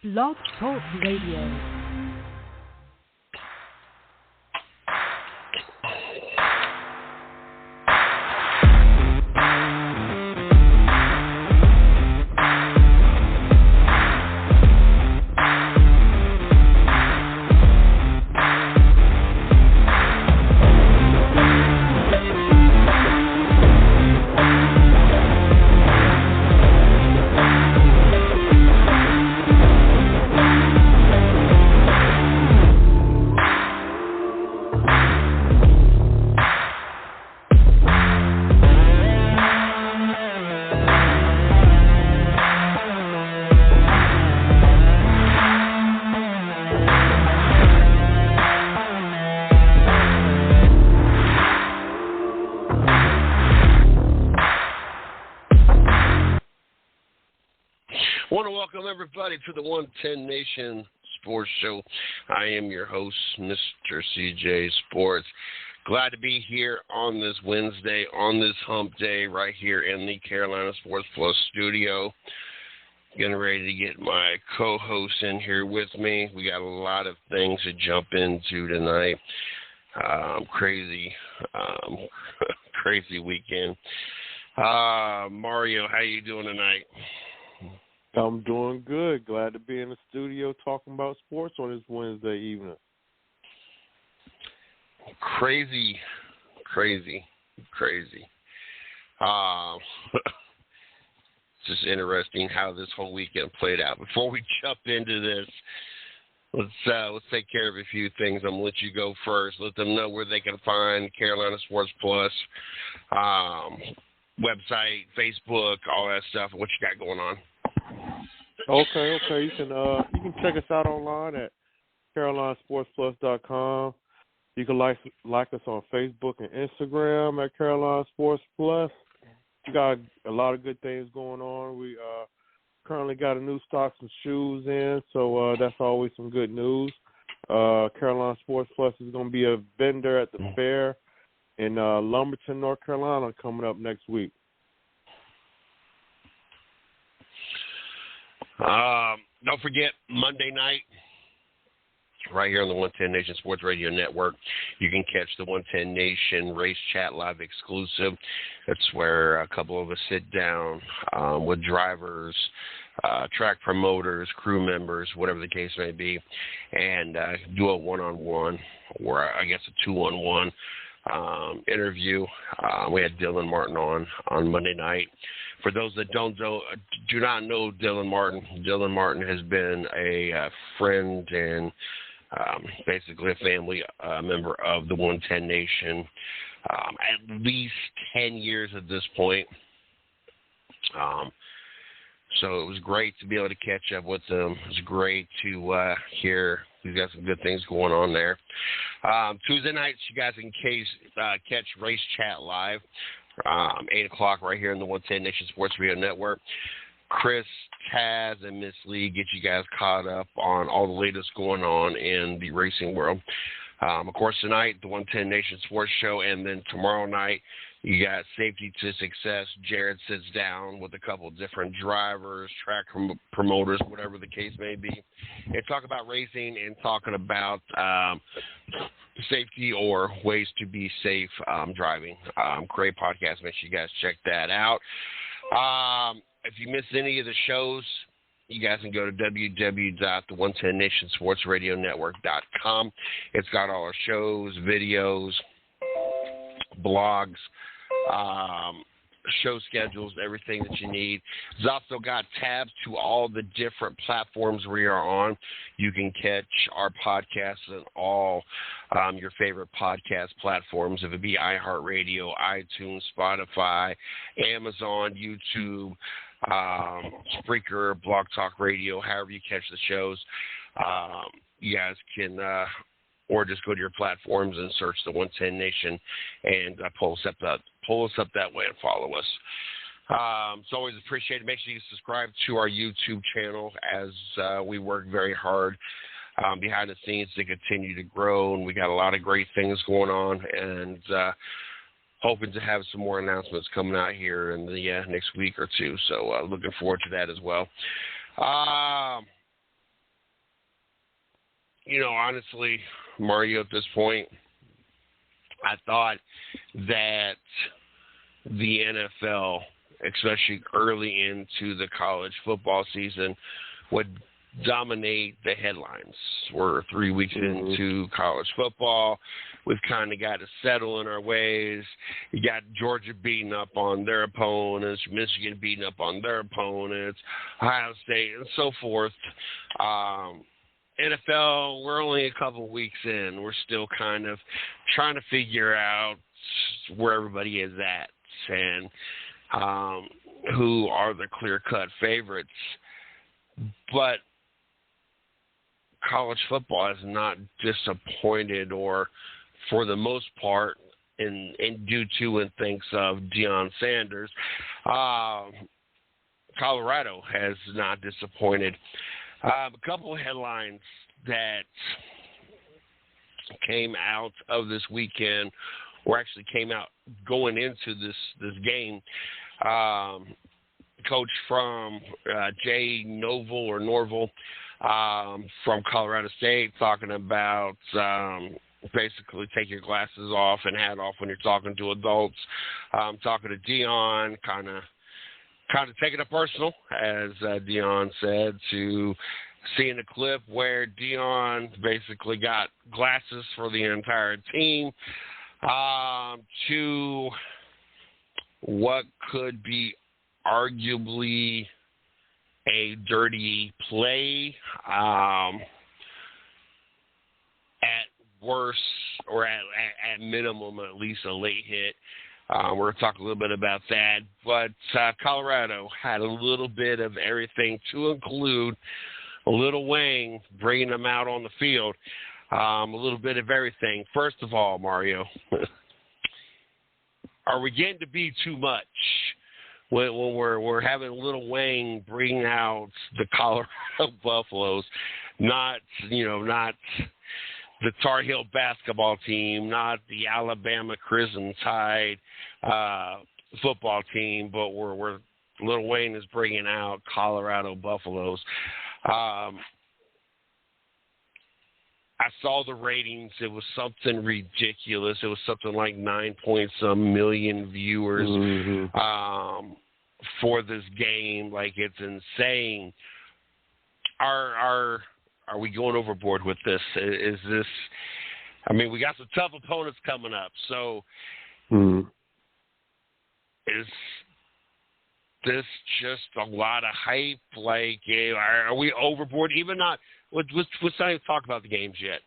Blog Talk Radio. Welcome, everybody, to the 110 Nation Sports Show. I am your host, Mr. CJ Sports. Glad to be here on this Wednesday, on this hump day, right here in the Carolina Sports Plus studio. Getting ready to get my co-host in here with me. We got a lot of things to jump into tonight. Crazy weekend. Mario, how you doing tonight? I'm doing good. Glad to be in the studio talking about sports on this Wednesday evening. Crazy. Just interesting how this whole weekend played out. Before we jump into this, let's take care of a few things. I'm gonna let you go first. Let them know where they can find Carolina Sports Plus, website, Facebook, all that stuff. What you got going on? Okay. You can check us out online at carolinasportsplus.com. You can like us on Facebook and Instagram at Carolina Sports Plus. We got a lot of good things going on. We currently got a new stocks and shoes in, so that's always some good news. Carolina Sports Plus is going to be a vendor at the fair in Lumberton, North Carolina, coming up next week. Don't forget, Monday night, right here on the 110 Nation Sports Radio Network, you can catch the 110 Nation Race Chat Live exclusive. That's where a couple of us sit down with drivers, track promoters, crew members, whatever the case may be, and do a one-on-one, or I guess a two-on-one interview. We had Dylan Martin on Monday night. For those that do not know Dylan Martin has been a friend and basically a family member of the 110 Nation at least 10 years at this point. So it was great to be able to catch up with him. It was great to hear he's got some good things going on there. Tuesday nights, you guys can catch Race Chat Live, 8 o'clock right here in the 110 Nation Sports Radio Network. Chris, Taz, and Miss Lee get you guys caught up on all the latest going on in the racing world. Of course, tonight, the 110 Nation Sports Show, and then tomorrow night, you got Safety to Success. Jared sits down with a couple of different drivers, track promoters, whatever the case may be, and talk about racing and talking about safety or ways to be safe driving. Great podcast. Make sure you guys check that out. If you missed any of the shows, you guys can go to www.the110nationsportsradionetwork.com. It's got all our shows, videos, blogs, show schedules, everything that you need. It's also got tabs to all the different platforms we are on. You can catch our podcasts on all your favorite podcast platforms, if it be iHeartRadio, iTunes, Spotify, Amazon, YouTube, Spreaker, Blog Talk Radio, however you catch the shows. You guys can or just go to your platforms and search the 110 Nation and pull us up that way and follow us. It's always appreciated. Make sure you subscribe to our YouTube channel as we work very hard behind the scenes to continue to grow, and we got a lot of great things going on, and hoping to have some more announcements coming out here in the next week or two. So looking forward to that as well. honestly, Mario, at this point, I thought that the NFL, especially early into the college football season, would dominate the headlines. We're 3 weeks into college football. We've kind of got to settle in our ways. You got Georgia beating up on their opponents, Michigan beating up on their opponents, Ohio State, and so forth. NFL, we're only a couple weeks in. We're still kind of trying to figure out where everybody is at and who are the clear-cut favorites. But college football has not disappointed, or for the most part, in due to and thanks of Deion Sanders, Colorado has not disappointed. A couple of headlines that came out of this weekend, or actually came out going into this game. Coach from Jay Norville from Colorado State talking about basically take your glasses off and hat off when you're talking to adults. Talking to Deion, kind of taking it personal, as Deion said, to seeing a clip where Deion basically got glasses for the entire team, to what could be arguably a dirty play, at worst, or at minimum, at least a late hit. We're going to talk a little bit about that. But Colorado had a little bit of everything, to include Lil Wayne bringing them out on the field. A little bit of everything. First of all, Mario, are we getting to be too much when we're having Lil Wayne bring out the Colorado Buffaloes, not the Tar Heel basketball team, not the Alabama Crimson Tide football team, but we're Lil Wayne is bringing out Colorado Buffaloes. I saw the ratings. It was something ridiculous. It was something like 9-some million viewers for this game. Like, it's insane. Are we going overboard with this? Is this? I mean, we got some tough opponents coming up. So, is this just a lot of hype? Like, are we overboard? Even not. Let's not even talk about the games yet.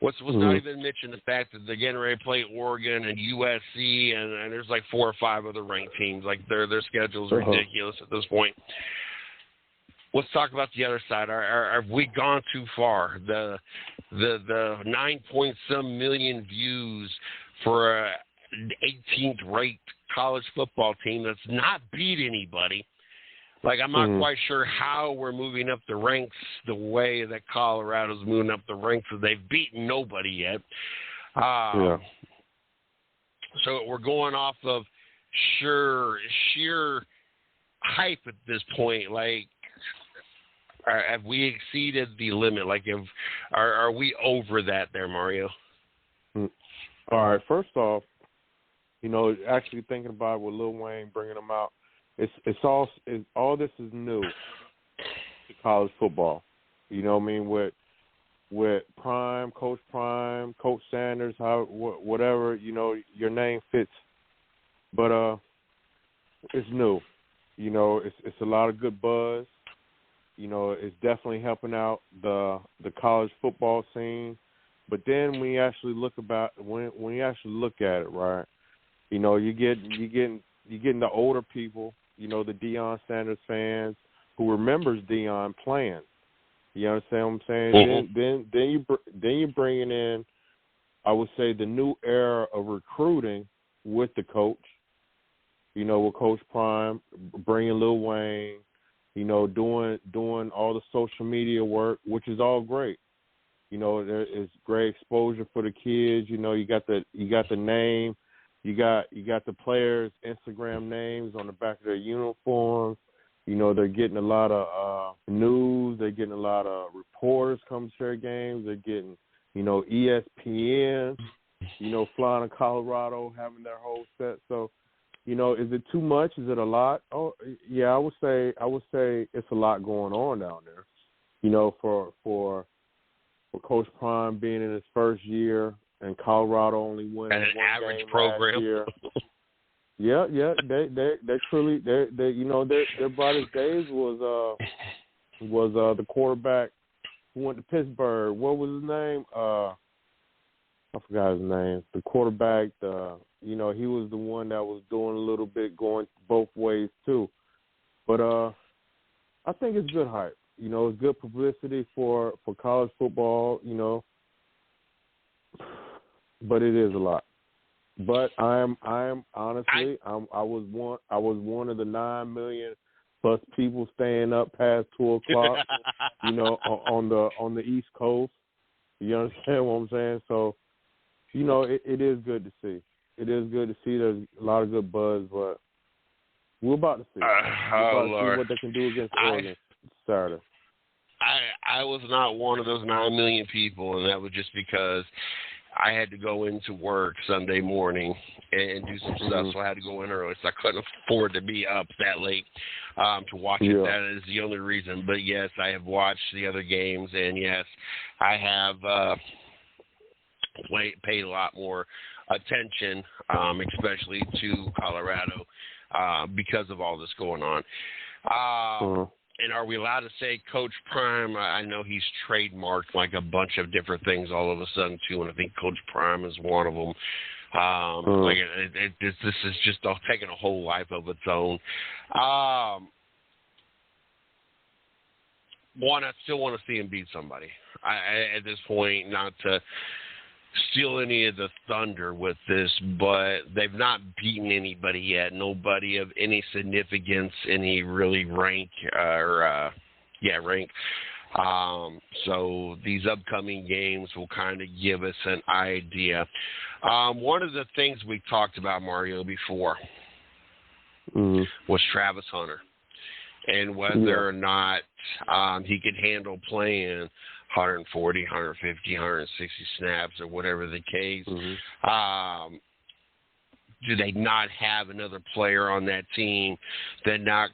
Let's not even mention the fact that they're getting ready to play Oregon and USC, and there's like 4 or 5 other ranked teams. Like, their schedule's ridiculous at this point. Let's talk about the other side. Have we gone too far? The 9-some million views for an 18th ranked college football team that's not beat anybody. Like, I'm not quite sure how we're moving up the ranks the way that Colorado's moving up the ranks. So they've beaten nobody yet. So we're going off of sheer hype at this point. Like, have we exceeded the limit? Like, are we over that there, Mario? All right. First off, actually thinking about it with Lil Wayne bringing them out, all this is new to college football. You know what I mean? With Coach Sanders, whatever, your name fits. But it's new. It's a lot of good buzz. It's definitely helping out the college football scene. But then when you actually look at it, right? You're getting the older people, the Deion Sanders fans who remembers Deion playing. You understand what I'm saying? Then you're bringing in, I would say, the new era of recruiting with the coach. With Coach Prime, bringing Lil Wayne, doing all the social media work, which is all great. There is great exposure for the kids. You got the name. You got the players' Instagram names on the back of their uniforms. They're getting a lot of news. They're getting a lot of reporters commentary games. They're getting, ESPN, flying to Colorado, having their whole set. So, is it too much? Is it a lot? Oh, yeah, I would say it's a lot going on down there. For Coach Prime being in his first year and Colorado only winning an one average game program. last year. Yeah, they truly their brightest days was the quarterback who went to Pittsburgh. What was his name? I forgot his name. The quarterback, he was the one that was doing a little bit going both ways too. But I think it's good hype. It's good publicity for college football. But it is a lot. But I am honestly I was one of the 9 million plus people staying up past 2:00, on the East Coast. You understand what I'm saying? So, it is good to see. It is good to see. There's a lot of good buzz, but we're about to see. We're about to see what they can do against Oregon Saturday. I was not one of those 9 million people, and that was just because I had to go into work Sunday morning and do some stuff, so I had to go in early. So I couldn't afford to be up that late to watch it. That is the only reason. But, yes, I have watched the other games, and, yes, I have paid a lot more attention, especially to Colorado because of all this going on. And are we allowed to say Coach Prime? I know he's trademarked like a bunch of different things all of a sudden too, and I think Coach Prime is one of them. This is just taking a whole life of its own. One, I still want to see him beat somebody. At this point, not to steal any of the thunder with this, but they've not beaten anybody yet. Nobody of any significance, any really rank. So these upcoming games will kind of give us an idea. One of the things we talked about, Mario, before was Travis Hunter and whether or not he could handle playing 140, 150, 160 snaps or whatever the case. Do they not have another player on that team that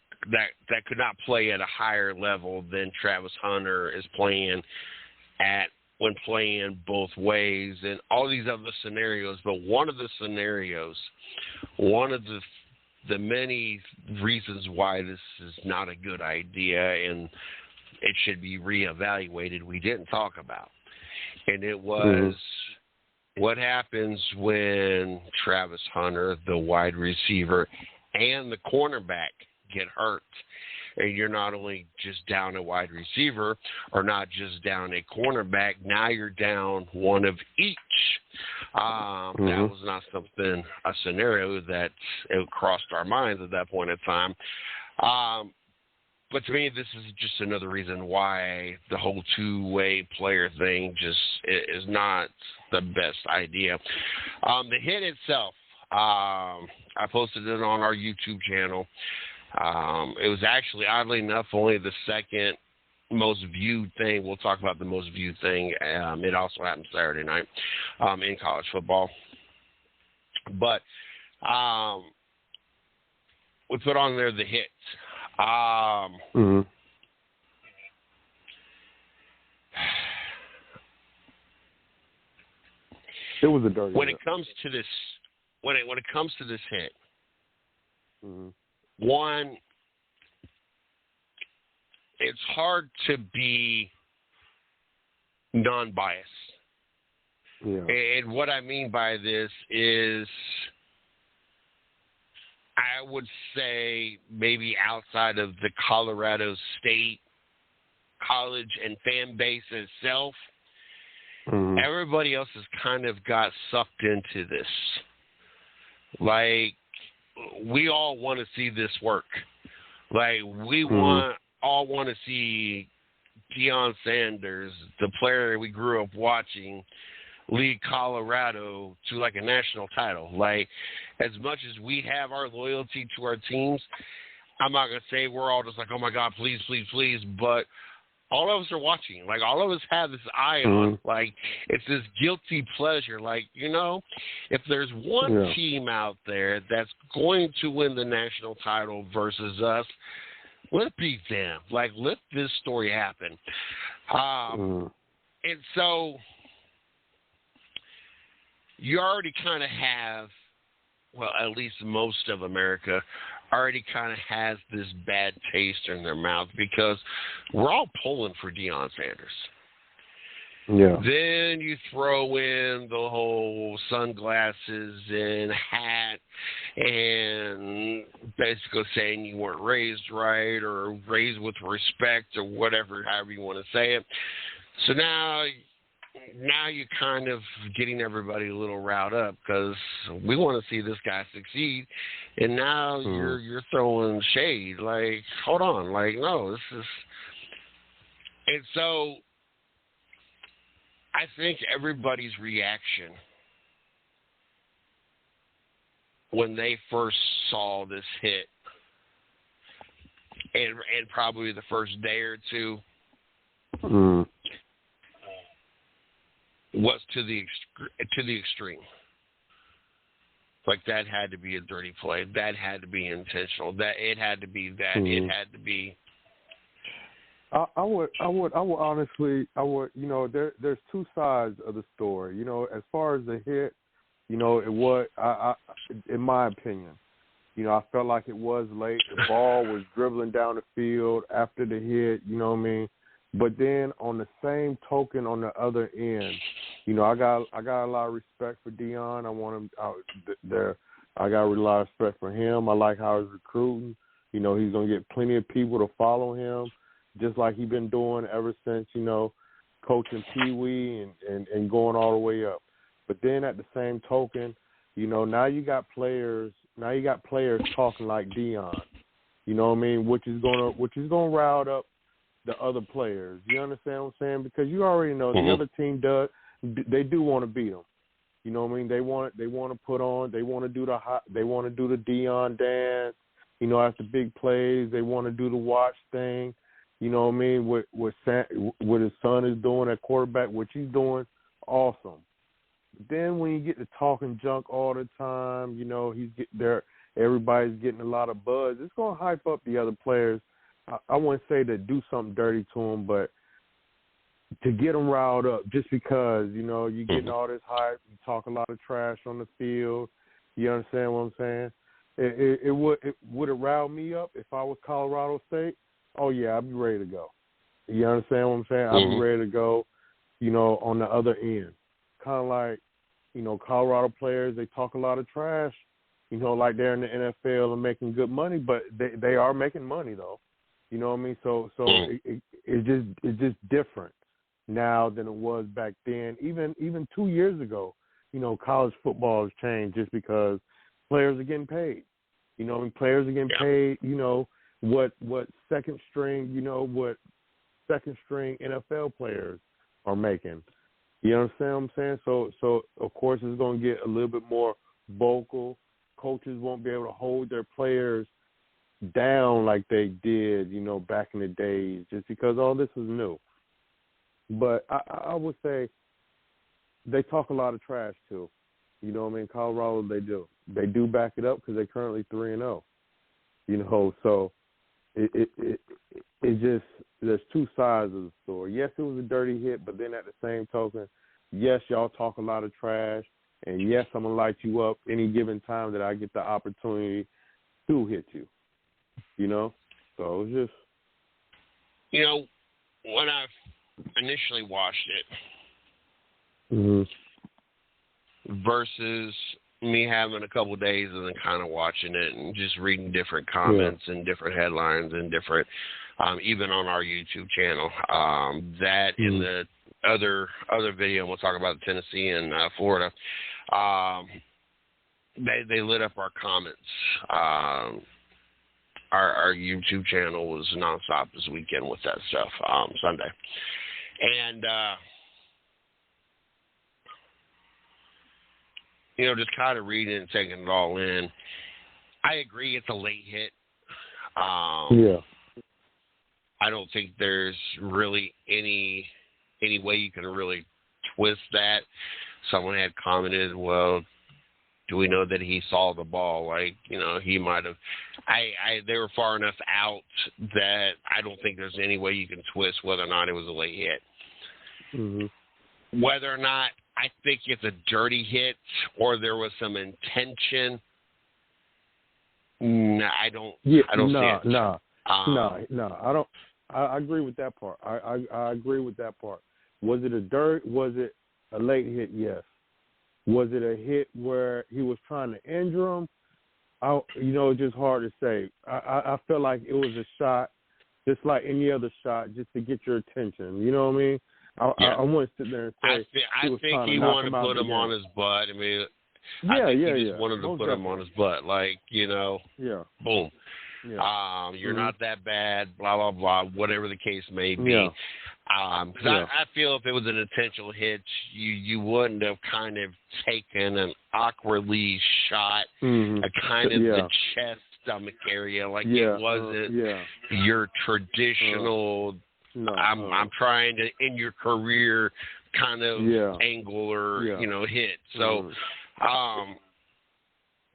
could not play at a higher level than Travis Hunter is playing at when playing both ways and all these other scenarios? But one of the scenarios, one of the many reasons why this is not a good idea and it should be reevaluated, we didn't talk about. And it was what happens when Travis Hunter, the wide receiver, and the cornerback get hurt. And you're not only just down a wide receiver or not just down a cornerback, now you're down one of each. That was not a scenario that it crossed our minds at that point in time. But to me, this is just another reason why the whole two-way player thing just is not the best idea. The hit itself, I posted it on our YouTube channel. It was actually, oddly enough, only the second most viewed thing. We'll talk about the most viewed thing. It also happened Saturday night in college football. But we put on there the hit. It was a dirty when hit. it comes to this hit, one, it's hard to be non-biased. And what I mean by this is, I would say maybe outside of the Colorado State college and fan base itself, everybody else has kind of got sucked into this. Like, we all want to see this work. Like, we all want to see Deion Sanders, the player we grew up watching, lead Colorado to like a national title. Like, as much as we have our loyalty to our teams, I'm not going to say we're all just like, oh my God, please, please, please. But all of us are watching. Like, all of us have this eye on. Like, it's this guilty pleasure. Like, if there's one team out there that's going to win the national title versus us, let it be them. Like, let this story happen. And so you already kind of have, well, at least most of America already kind of has this bad taste in their mouth because we're all pulling for Deion Sanders. Yeah. Then you throw in the whole sunglasses and hat and basically saying you weren't raised right or raised with respect or whatever, however you want to say it. So now you're kind of getting everybody a little riled up because we want to see this guy succeed, and now you're throwing shade. Like, hold on, like, no, this is. And so I think everybody's reaction when they first saw this hit, and probably the first day or two, was to the extreme. Like, that had to be a dirty play. That had to be intentional. That it had to be that. It had to be. I would honestly, there's two sides of the story. As far as the hit, it was, in my opinion, I felt like it was late. The ball was dribbling down the field after the hit, you know what I mean? But then on the same token, on the other end, I got a lot of respect for Deion. I want him out there. I got a lot of respect for him. I like how he's recruiting. He's going to get plenty of people to follow him, just like he's been doing ever since, coaching Pee Wee and going all the way up. But then at the same token, now you got players talking like Deion. You know what I mean? Which is gonna rile up the other players. You understand what I'm saying? Because you already know the other team they do want to beat them. You know what I mean? They want to put on. They want to do the Deion dance. After big plays, they want to do the watch thing. You know what I mean? What his son is doing at quarterback, which he's doing, awesome. Then when you get to talking junk all the time, he's getting there. Everybody's getting a lot of buzz. It's gonna hype up the other players. I wouldn't say to do something dirty to them, but to get them riled up just because, you're getting all this hype, you talk a lot of trash on the field. You understand what I'm saying? It would it rile me up if I was Colorado State? Oh, yeah, I'd be ready to go. You understand what I'm saying? I'd be ready to go, on the other end. Kind of like, Colorado players, they talk a lot of trash, like they're in the NFL and making good money, but they are making money, though. You know what I mean? So it's just different now than it was back then. Even 2 years ago, college football has changed just because players are getting paid. Players are getting paid. What second string NFL players are making. You understand what I'm saying? So of course it's going to get a little bit more vocal. Coaches won't be able to hold their players down like they did, back in the days, just because all this is new. But I would say they talk a lot of trash too. You know what I mean? Colorado, they do. They do back it up because they're currently 3-0. So it just, there's two sides of the story. Yes, it was a dirty hit, but then at the same token, yes, y'all talk a lot of trash, and yes, I'm gonna light you up any given time that I get the opportunity to hit you. So it was just. When I initially watched it versus me having a couple of days and then kind of watching it and just reading different comments and different headlines and different, even on our YouTube channel, that in the other video, we'll talk about Tennessee and Florida, they lit up our comments. Our YouTube channel was nonstop this weekend with that stuff, Sunday. And, just kind of reading and taking it all in. I agree it's a late hit. I don't think there's really any way you can really twist that. Someone had commented, well, do we know that he saw the ball? Like, he might have. They were far enough out that I don't think there's any way you can twist whether or not it was a late hit. Mm-hmm. Whether or not I think it's a dirty hit or there was some intention, I don't. Yeah, I don't see it. No, I don't. I agree with that part. I agree with that part. Was it was it a late hit? Yes. Was it a hit where he was trying to injure him? It's just hard to say. I feel like it was a shot, just like any other shot, just to get your attention. You know what I mean? I want to sit there and say I think he wanted to put him on his butt. I mean, I think he just wanted to put him on his butt, like, boom. Yeah. You're not that bad, blah, blah, blah, whatever the case may be. Yeah. Because I feel if it was an intentional hit, you wouldn't have kind of taken an awkwardly shot, a kind of the chest, stomach area, like it wasn't your traditional, I'm trying to end your career kind of angle or, hit. So,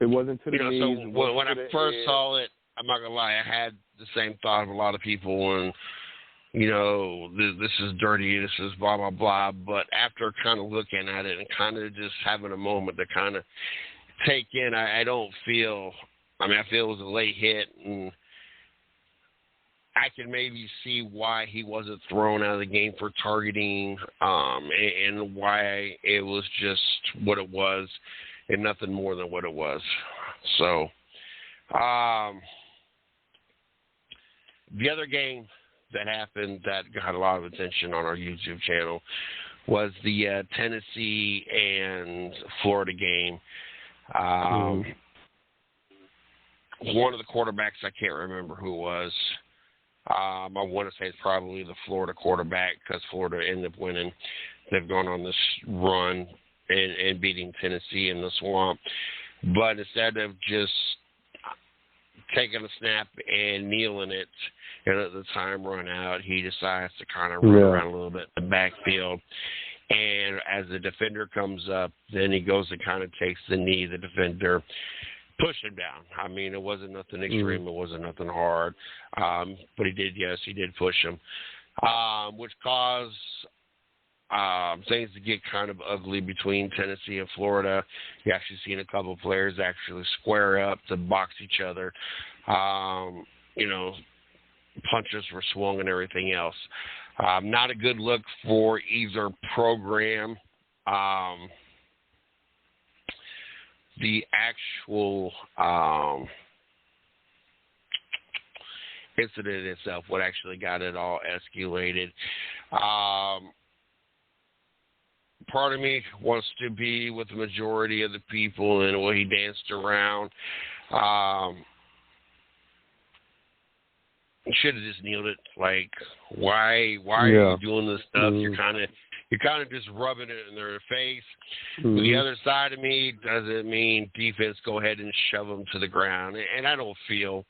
it wasn't to the knees. So when I first saw it, I'm not going to lie, I had the same thought of a lot of people, and this is dirty, this is blah, blah, blah. But after kind of looking at it and kind of just having a moment to kind of take in, I don't feel, I feel it was a late hit, and I can maybe see why he wasn't thrown out of the game for targeting, and why it was just what it was and nothing more than what it was. So, the other game that happened that got a lot of attention on our YouTube channel was the Tennessee and Florida game. One of the quarterbacks, I can't remember who it was. I want to say it's probably the Florida quarterback because Florida ended up winning. They've gone on this run and beating Tennessee in the swamp. But instead of just taking a snap and kneeling it, and at the time run out, he decides to kind of run around a little bit in the backfield. And as the defender comes up, then he goes and kind of takes the knee. The defender pushed him down. It wasn't nothing extreme. It wasn't nothing hard. But he did push him, which caused things to get kind of ugly between Tennessee and Florida. You actually seen a couple of players actually square up to box each other. Punches were swung and everything else. Not a good look for either program. The actual incident itself, what actually got it all escalated. Part of me wants to be with the majority of the people and what he danced around. Should have just kneeled it. Like, why are you doing this stuff? You're kind of just rubbing it in their face. The other side of me doesn't mean defense go ahead and shove them to the ground. And I don't feel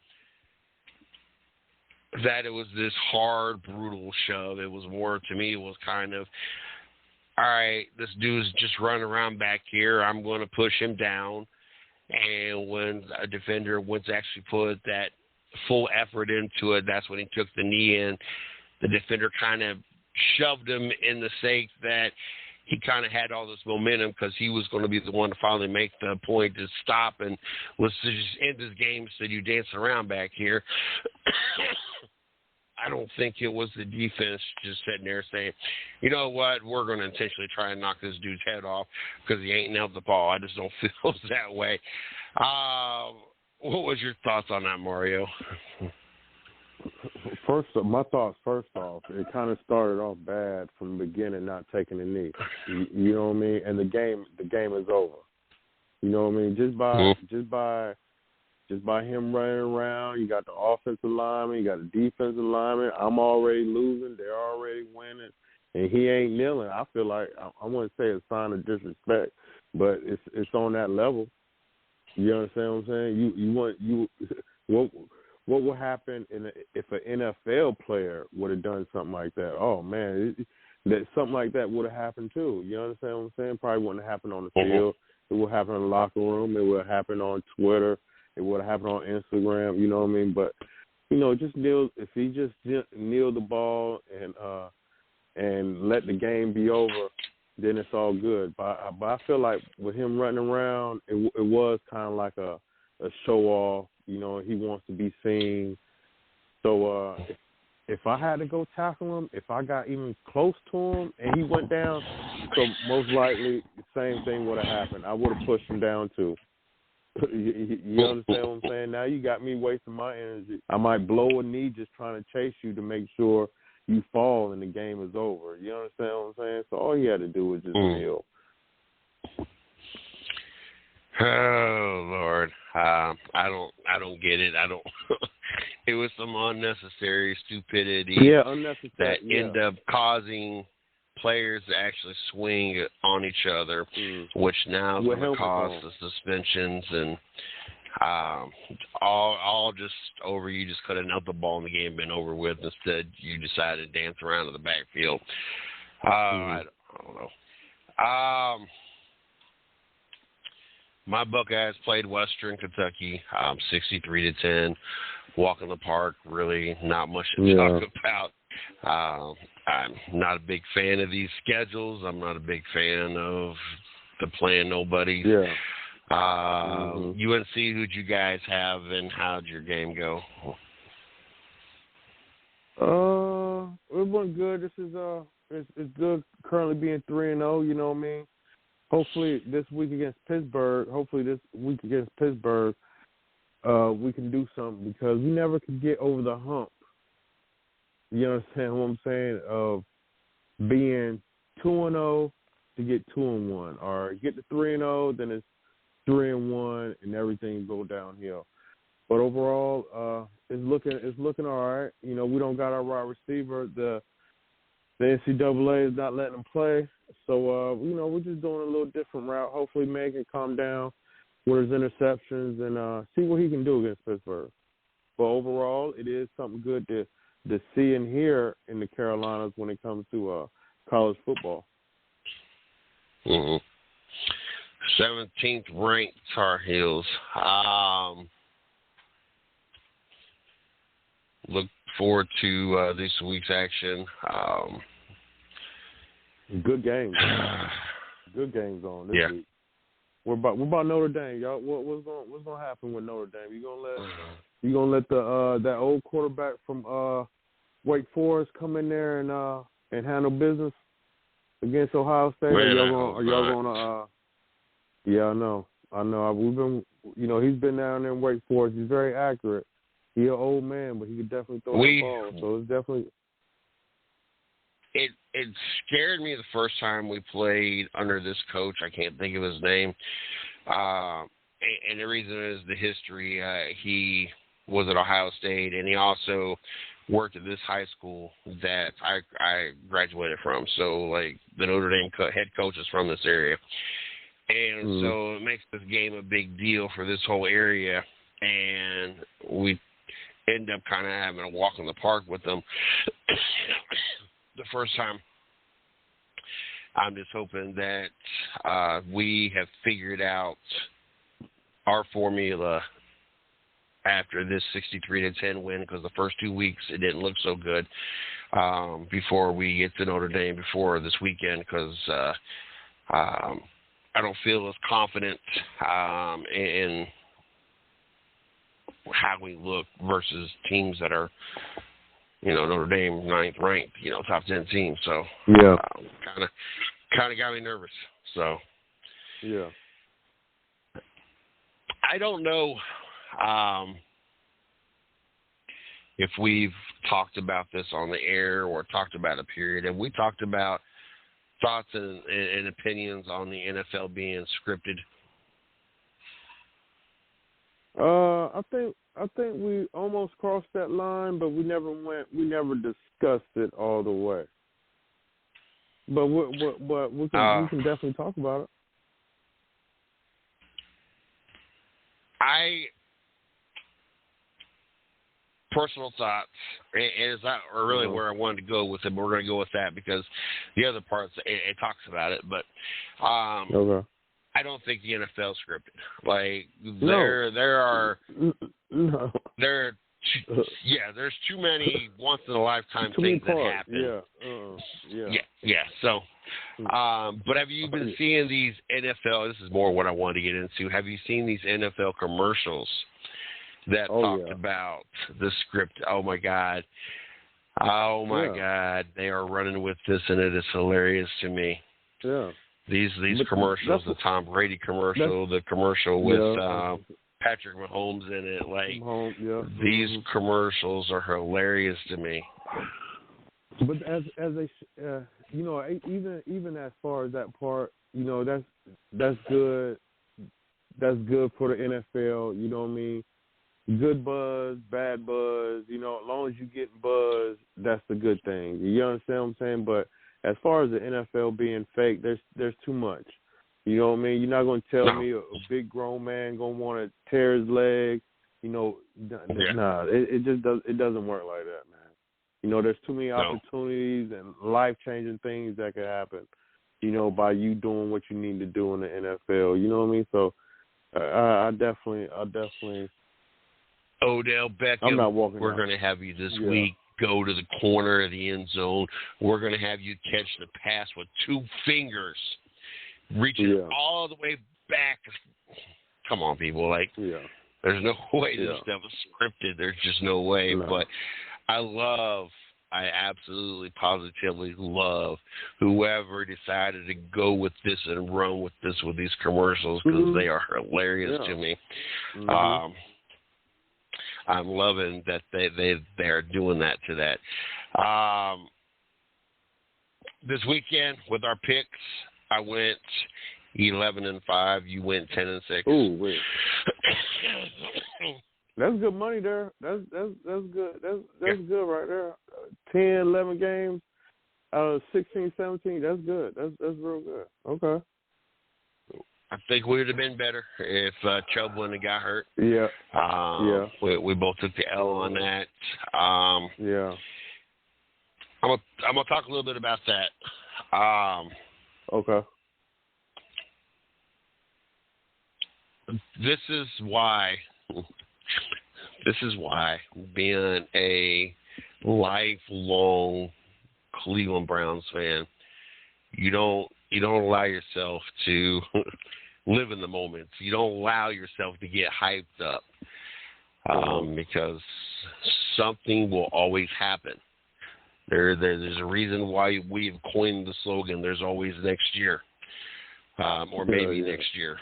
that it was this hard, brutal shove. It was more, to me, it was kind of, all right, this dude's just running around back here. I'm going to push him down. And when a defender went to actually put that full effort into it, that's when he took the knee in. The defender kind of shoved him in the sake that he kind of had all this momentum because he was going to be the one to finally make the point to stop and was to just end this game so you dancing around back here. I don't think it was the defense just sitting there saying, you know what, we're going to intentionally try and knock this dude's head off because he ain't nailed the ball. I just don't feel that way. What was your thoughts on that, Mario? My thoughts, first off, it kind of started off bad from the beginning, not taking a knee. You know what I mean? And the game is over. You know what I mean? Just by him running around, you got the offensive lineman, you got the defensive lineman. I'm already losing, they're already winning, and he ain't kneeling. I feel like I wouldn't say it's a sign of disrespect, but it's on that level. You understand what I'm saying? what would happen if an NFL player would have done something like that? Oh man, that something like that would have happened too. You understand what I'm saying? Probably wouldn't have happened on the field. It would happen in the locker room. It would happen on Twitter. It would have happened on Instagram. You know what I mean? But just kneel. If he just kneel the ball and let the game be over, then it's all good. But I feel like with him running around, it was kind of like a show off. He wants to be seen. So if I had to go tackle him, if I got even close to him and he went down, so most likely the same thing would have happened. I would have pushed him down too. You understand what I'm saying? Now you got me wasting my energy. I might blow a knee just trying to chase you to make sure you fall and the game is over. You understand what I'm saying? So all you had to do was just kneel. Oh Lord, I don't get it. I don't. It was some unnecessary stupidity. Yeah, unnecessary. That end up causing players to actually swing on each other, which now is going to cause the suspensions and all just over. You just could have knelt the ball and the game been over with. Instead, you decided to dance around in the backfield. I don't know. My Buckeyes played Western Kentucky, 63-10. Walk in the park, really not much to talk about. I'm not a big fan of these schedules. I'm not a big fan of the playing nobodies. UNC, who'd you guys have, and how'd your game go? It went good. This is it's good currently being 3-0. You know what I mean? Hopefully this week against Pittsburgh, we can do something because we never could get over the hump. You understand what I'm saying? Of being 2-0 to get 2-1, or get to 3-0, then it's 3-1, and everything go downhill. But overall, it's looking all right. We don't got our wide receiver. The NCAA is not letting him play. So, we're just doing a little different route. Hopefully May can calm down with his interceptions and see what he can do against Pittsburgh. But overall, it is something good to see and hear in the Carolinas when it comes to college football. 17th ranked Tar Heels. Look forward to this week's action. Good games. Good games on this week. What about Notre Dame, y'all? What's gonna happen with Notre Dame? You gonna let that old quarterback from Wake Forest come in there and handle business against Ohio State? Yeah, I know. We've been, he's been down there in Wake Forest. He's very accurate. He's an old man, but he could definitely throw the ball. So it's definitely. It scared me the first time we played under this coach. I can't think of his name. And the reason is the history. He was at Ohio State, and he also worked at this high school that I graduated from. So, like, the Notre Dame head coach is from this area. And so it makes this game a big deal for this whole area. And we end up kind of having a walk in the park with them the first time. I'm just hoping that we have figured out our formula after this 63-10 win, because the first 2 weeks it didn't look so good before we get to Notre Dame before this weekend, because I don't feel as confident in how we look versus teams that are, Notre Dame 9th ranked, top 10 team. So kind of got me nervous. So yeah, I don't know if we've talked about this on the air or talked about a period. Have we talked about thoughts and opinions on the NFL being scripted? I think we almost crossed that line, but we never discussed it all the way. But we can definitely talk about it. personal thoughts, and is that really where I wanted to go with it. But we're going to go with that because the other parts it talks about it. But Okay. I don't think the NFL scripted. Like there are there's too many once in a lifetime things that happen. Yeah. So, but have you been seeing these NFL? This is more what I wanted to get into. Have you seen these NFL commercials that talked about the script? Oh my God. They are running with this, and it is hilarious to me. Yeah. These commercials, the Tom Brady commercial, the commercial with Patrick Mahomes in it, these commercials are hilarious to me. But as they, even as far as that part, that's good. That's good for the NFL. You know what I mean? Good buzz, bad buzz. As long as you get buzz, that's the good thing. You understand what I'm saying? But as far as the NFL being fake, there's too much. You know what I mean? You're not going to tell me a big grown man going to want to tear his leg. Nah, it doesn't work like that, man. There's too many opportunities and life-changing things that could happen, by you doing what you need to do in the NFL. You know what I mean? So I definitely. Odell Beckham, I'm not walking we're going to have you this week go to the corner of the end zone. We're going to have you catch the pass with 2 fingers, reaching all the way back. Come on, people. There's no way this stuff is scripted. There's just no way. No. But I absolutely, positively love whoever decided to go with this and run with this with these commercials because they are hilarious to me. Mm-hmm. I'm loving that they are doing that to that. This weekend with our picks, I went 11-5. You went 10-6. Ooh, wait. That's good money there. That's good. That's good right there. 10, 11 games out of 16, 17. That's good. That's real good. Okay. I think we would have been better if Chubb wouldn't have got hurt. Yeah. We both took the L on that. I'm gonna talk a little bit about that. Okay. This is why being a lifelong Cleveland Browns fan, you don't allow yourself to live in the moments. You don't allow yourself to get hyped up because something will always happen. There's a reason why we've coined the slogan, there's always next year, or maybe next year.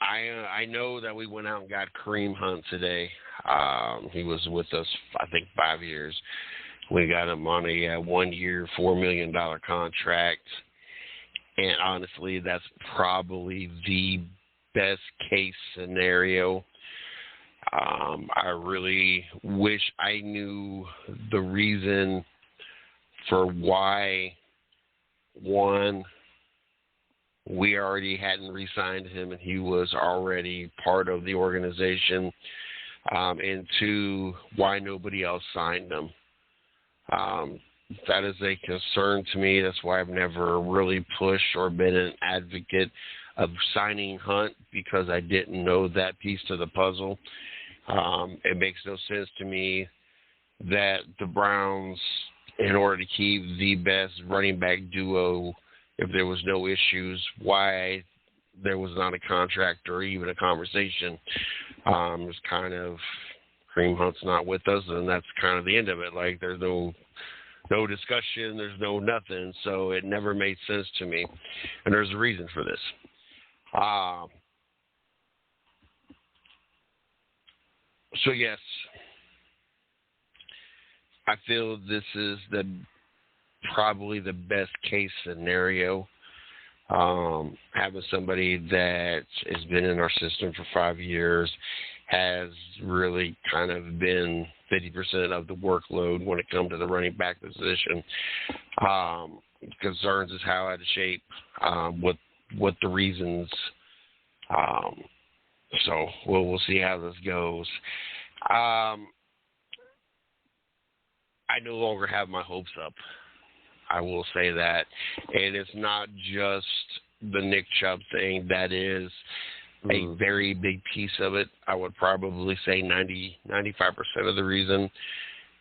I know that we went out and got Kareem Hunt today. He was with us, I think, 5 years. We got him on a 1-year, $4 million contract. And honestly, that's probably the best case scenario. I really wish I knew the reason for why, one, we already hadn't re-signed him and he was already part of the organization, and 2, why nobody else signed him. That is a concern to me. That's why I've never really pushed or been an advocate of signing Hunt, because I didn't know that piece to the puzzle. It makes no sense to me that the Browns, in order to keep the best running back duo, if there was no issues, why there was not a contract or even a conversation. It's kind of, Kareem Hunt's not with us, and that's kind of the end of it. Like, there's no discussion, there's no nothing, so it never made sense to me. And there's a reason for this. So, yes, I feel this is probably the best case scenario. Having somebody that has been in our system for 5 years, has really kind of been 50% of the workload when it comes to the running back position. Concerns is how out of shape, what the reasons So we'll see how this goes. I no longer have my hopes up. I will say that. And it's not just the Nick Chubb thing. That is a very big piece of it. I would probably say 95% of the reason,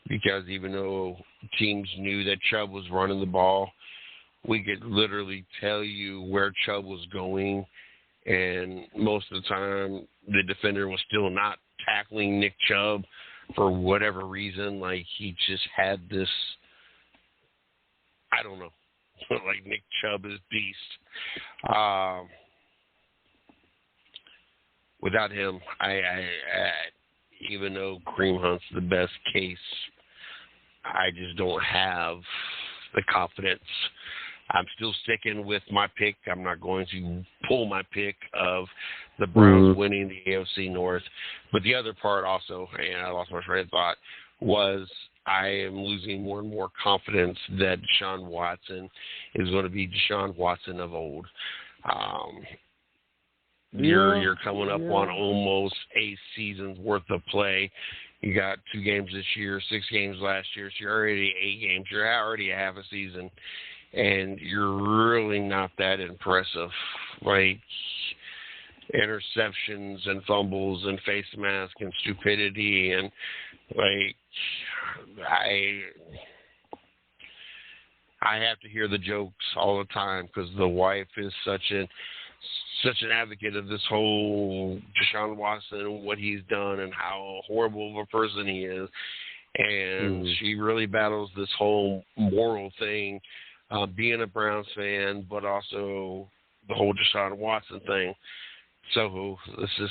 because even though teams knew that Chubb was running the ball, we could literally tell you where Chubb was going, and most of the time the defender was still not tackling Nick Chubb for whatever reason. Like, he just had this, I don't know, like Nick Chubb is beast. Without him, I even though Kareem Hunt's the best case, I just don't have the confidence. I'm still sticking with my pick. I'm not going to pull my pick of the Browns winning the AFC North. But the other part also, and I lost my train of thought, was I am losing more and more confidence that Deshaun Watson is going to be Deshaun Watson of old. You're coming up on almost 8 seasons worth of play. You got 2 games this year, 6 games last year, so you're already 8 games. You're already half a season, and you're really not that impressive. Like, interceptions and fumbles and face mask and stupidity, and like, I have to hear the jokes all the time because the wife is such an advocate of this whole Deshaun Watson and what he's done and how horrible of a person he is. And she really battles this whole moral thing, being a Browns fan, but also the whole Deshaun Watson thing. So this is,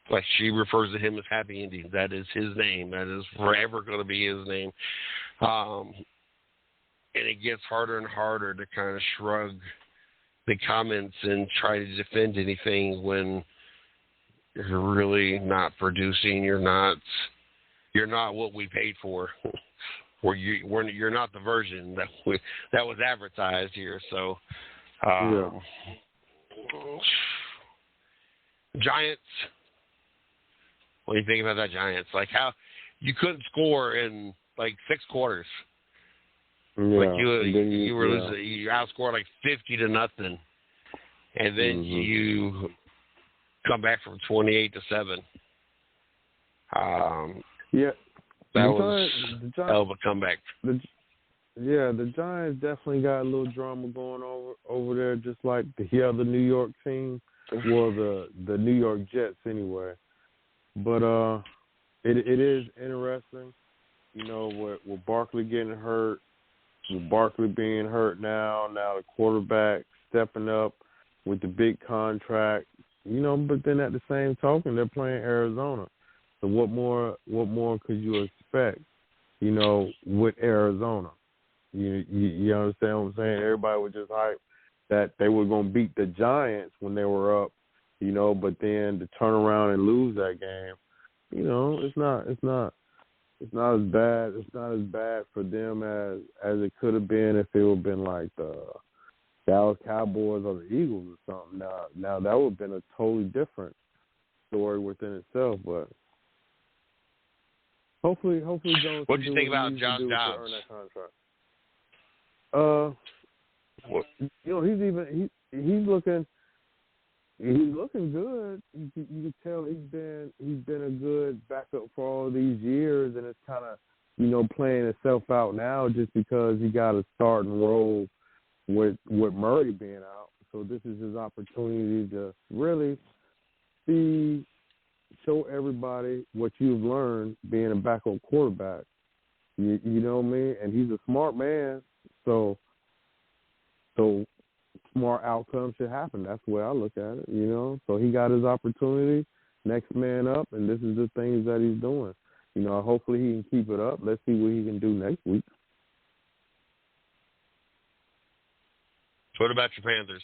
like, she refers to him as Happy Indian. That is his name. That is forever going to be his name. And it gets harder and harder to kind of shrug the comments and try to defend anything when you're really not producing. You're not what we paid for, or you're not the version that was advertised here. So, Giants. What do you think about that Giants? Like, how you couldn't score in like 6 quarters. Like you were losing, you outscored like 50-0, and then you come back from 28-7. That was a hell of a comeback. The Giants definitely got a little drama going over there, just like the other New York team, well, the New York Jets anyway. But it is interesting, with Barkley getting hurt. With Barkley being hurt now the quarterback stepping up with the big contract, but then at the same token, they're playing Arizona. So what more could you expect, with Arizona? You understand what I'm saying? Everybody was just hyped that they were going to beat the Giants when they were up, but then to turn around and lose that game, it's not as bad. It's not as bad for them as it could have been if it would have been like the Dallas Cowboys or the Eagles or something. Now that would have been a totally different story within itself. But hopefully, Jones. What did you think about Josh Dobbs? To earn that contract. He's looking good. You can tell he's been a good backup for all these years, and it's kind of playing itself out now just because he got a starting role with Murray being out. So this is his opportunity to really show everybody what you've learned being a backup quarterback. You know what I mean? And he's a smart man, so smart outcomes should happen. That's the way I look at it, So he got his opportunity, next man up, and this is the things that he's doing. Hopefully he can keep it up. Let's see what he can do next week. What about your Panthers?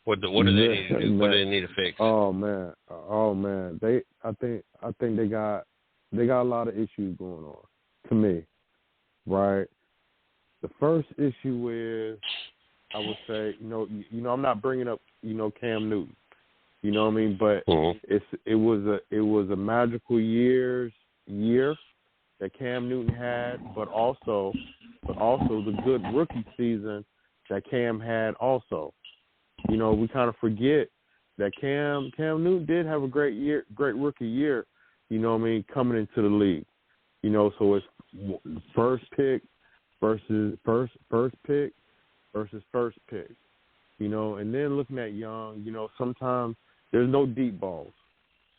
What do they need to do? What do they need to fix? Oh man. I think they got a lot of issues going on, to me. Right? The first issue is, I would say, I'm not bringing up, Cam Newton. You know what I mean? But it was a magical year that Cam Newton had, but also the good rookie season that Cam had also. You know, we kind of forget that Cam Newton did have a great rookie year, you know what I mean, coming into the league. You know, so it's first pick versus first pick. You know, and then looking at Young, you know, sometimes there's no deep balls.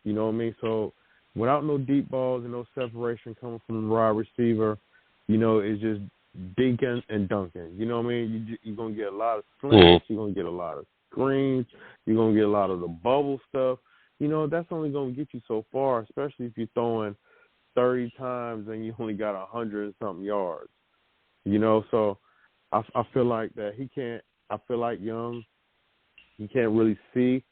You know what I mean? So without no deep balls and no separation coming from the wide receiver, you know, it's just dinking and dunking. You know what I mean? You're going to get a lot of slants. You're going to get a lot of screens. You're going to get a lot of the bubble stuff. You know, that's only going to get you so far, especially if you're throwing 30 times and you only got 100-something yards. You know, so I feel like that he can't. I feel like Young, he can't really see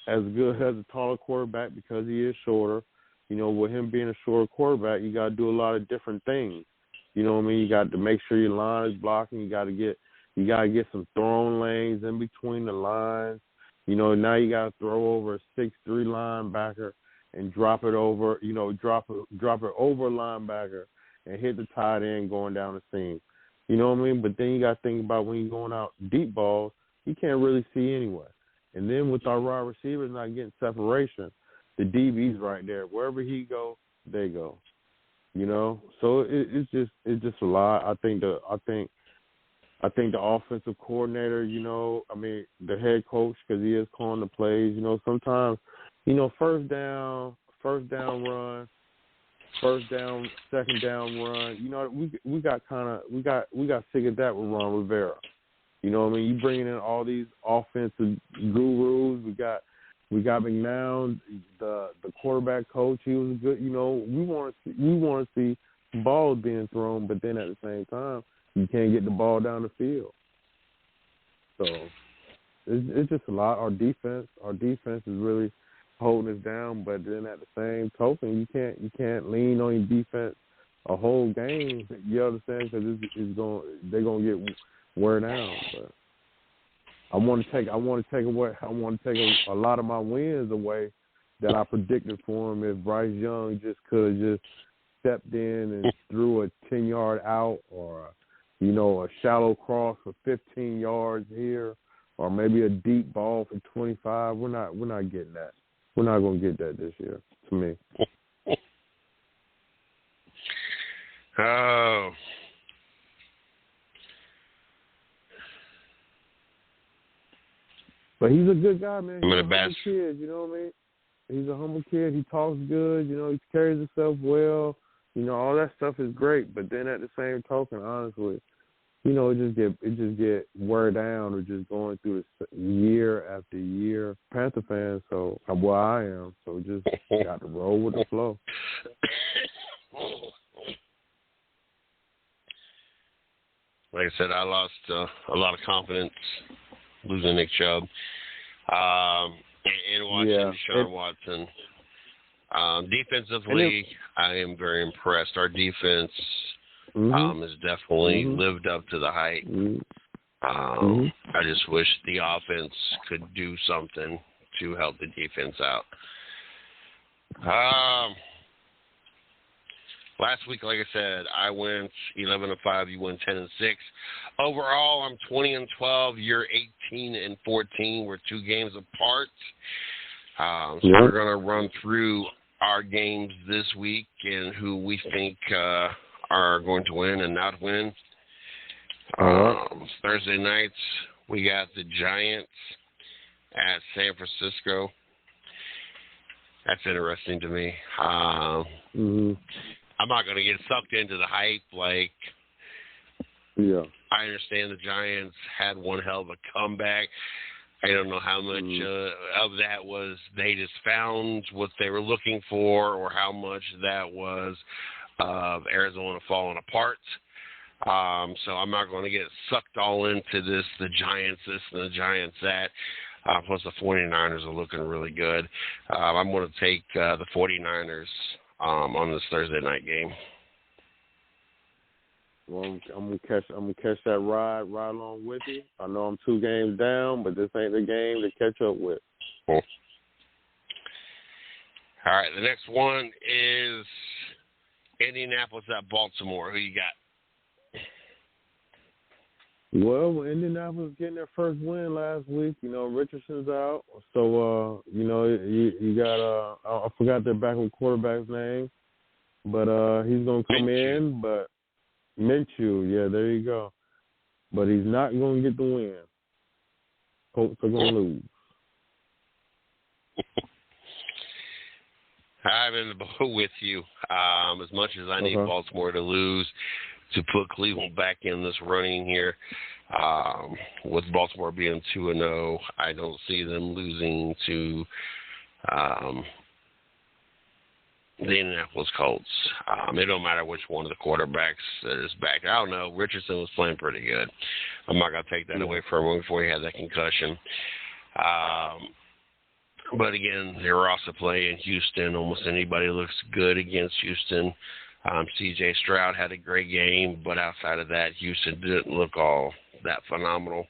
as good as a taller quarterback because he is shorter. You know, with him being a shorter quarterback, you got to do a lot of different things. You know what I mean? You got to make sure your line is blocking. You got to get some throwing lanes in between the lines. You know, now you got to throw over a 6'3" linebacker and drop it over. You know, drop it over a linebacker and hit the tight end going down the seam. You know what I mean? But then you got to think about when you're going out deep balls, you can't really see anyway. And then with our wide receivers not getting separation, the DB's right there. Wherever he go, they go. You know, so it's just a lot. I think the offensive coordinator, you know, I mean the head coach, because he is calling the plays. You know, sometimes, you know, first down run. First down, second down run. You know, we got sick of that with Ron Rivera. You know what I mean? You bringing in all these offensive gurus. We got McNown, the quarterback coach. He was good. You know, we want to see balls being thrown, but then at the same time, you can't get the ball down the field. So it's just a lot. Our defense is really holding us down, but then at the same token, you can't lean on your defense a whole game. You understand? Because they're gonna get wear down. But I want to take a lot of my wins away that I predicted for him if Bryce Young just could have just stepped in and threw a 10-yard out, or you know, a shallow cross for 15 yards here, or maybe a deep ball for 25. We're not getting that. We're not going to get that this year, to me. Oh. But he's a good guy, man. He's a humble kid, you know what I mean? He's a humble kid. He talks good. You know, he carries himself well. You know, all that stuff is great. But then at the same token, honestly, you know, it just get wear down or just going through this year after year. Panther fans, so well, I am. So just got to roll with the flow. Like I said, I lost a lot of confidence losing Nick Chubb and watching Deshaun Watson. Defensively, I am very impressed. Our defense has definitely lived up to the hype. I just wish the offense could do something to help the defense out. Last week, like I said, I went 11-5. You went 10-6. Overall, I'm 20-12. You're 18-14. We're 2 games apart. So we're going to run through our games this week and who we think are going to win and not win. Thursday nights, we got the Giants at San Francisco. That's interesting to me. I'm not going to get sucked into the hype. I understand the Giants had one hell of a comeback. I don't know how much of that was they just found what they were looking for, or how much that was of Arizona falling apart. So I'm not going to get sucked all into this, the Giants this and the Giants that. Plus the 49ers are looking really good. I'm going to take the 49ers on this Thursday night game. Well, I'm gonna catch that ride along with you. I know I'm 2 games down, but this ain't the game to catch up with. All right, the next one is Indianapolis at Baltimore. Who you got? Well, Indianapolis getting their first win last week. Richardson's out, so you got I forgot their backup quarterback's name, but he's gonna come in. But Minshew, yeah, there you go. But he's not gonna get the win. Colts are gonna lose. I'm in the boat with you. As much as I need Baltimore to lose to put Cleveland back in this running here, with Baltimore being 2-0, I don't see them losing to the Indianapolis Colts. It don't matter which one of the quarterbacks is back. I don't know. Richardson was playing pretty good. I'm not going to take that away from him before he had that concussion. But again, they were also playing Houston. Almost anybody looks good against Houston. C.J. Stroud had a great game, but outside of that, Houston didn't look all that phenomenal.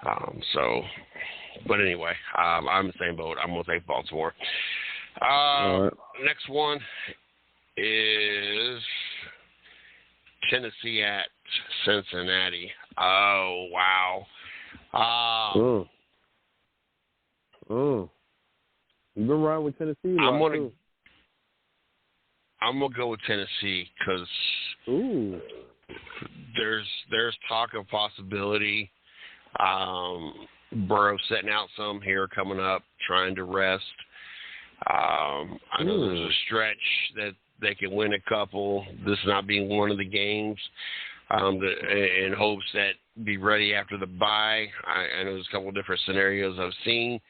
But anyway, I'm in the same boat. I'm going to take Baltimore. Next one is Tennessee at Cincinnati. Oh, wow. You've been riding with Tennessee? I'm gonna go with Tennessee because there's talk of possibility. Burrow setting out some here coming up, trying to rest. I know there's a stretch that they can win a couple. This not being one of the games, in hopes that be ready after the bye. I know there's a couple of different scenarios I've seen.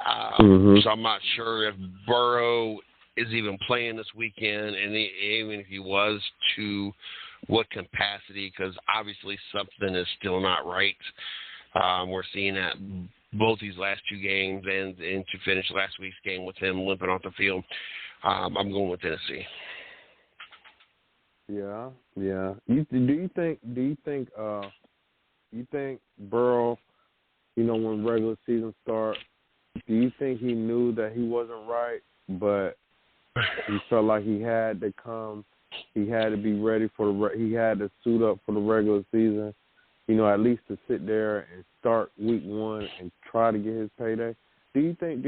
So I'm not sure if Burrow is even playing this weekend, and even if he was, to what capacity, because obviously something is still not right. We're seeing that both these last two games and to finish last week's game with him limping off the field. I'm going with Tennessee. Yeah. Do you think Burrow, when regular season starts, do you think he knew that he wasn't right, but he felt like he had to come, he had to be ready he had to suit up for the regular season, at least to sit there and start week one and try to get his payday? Do you think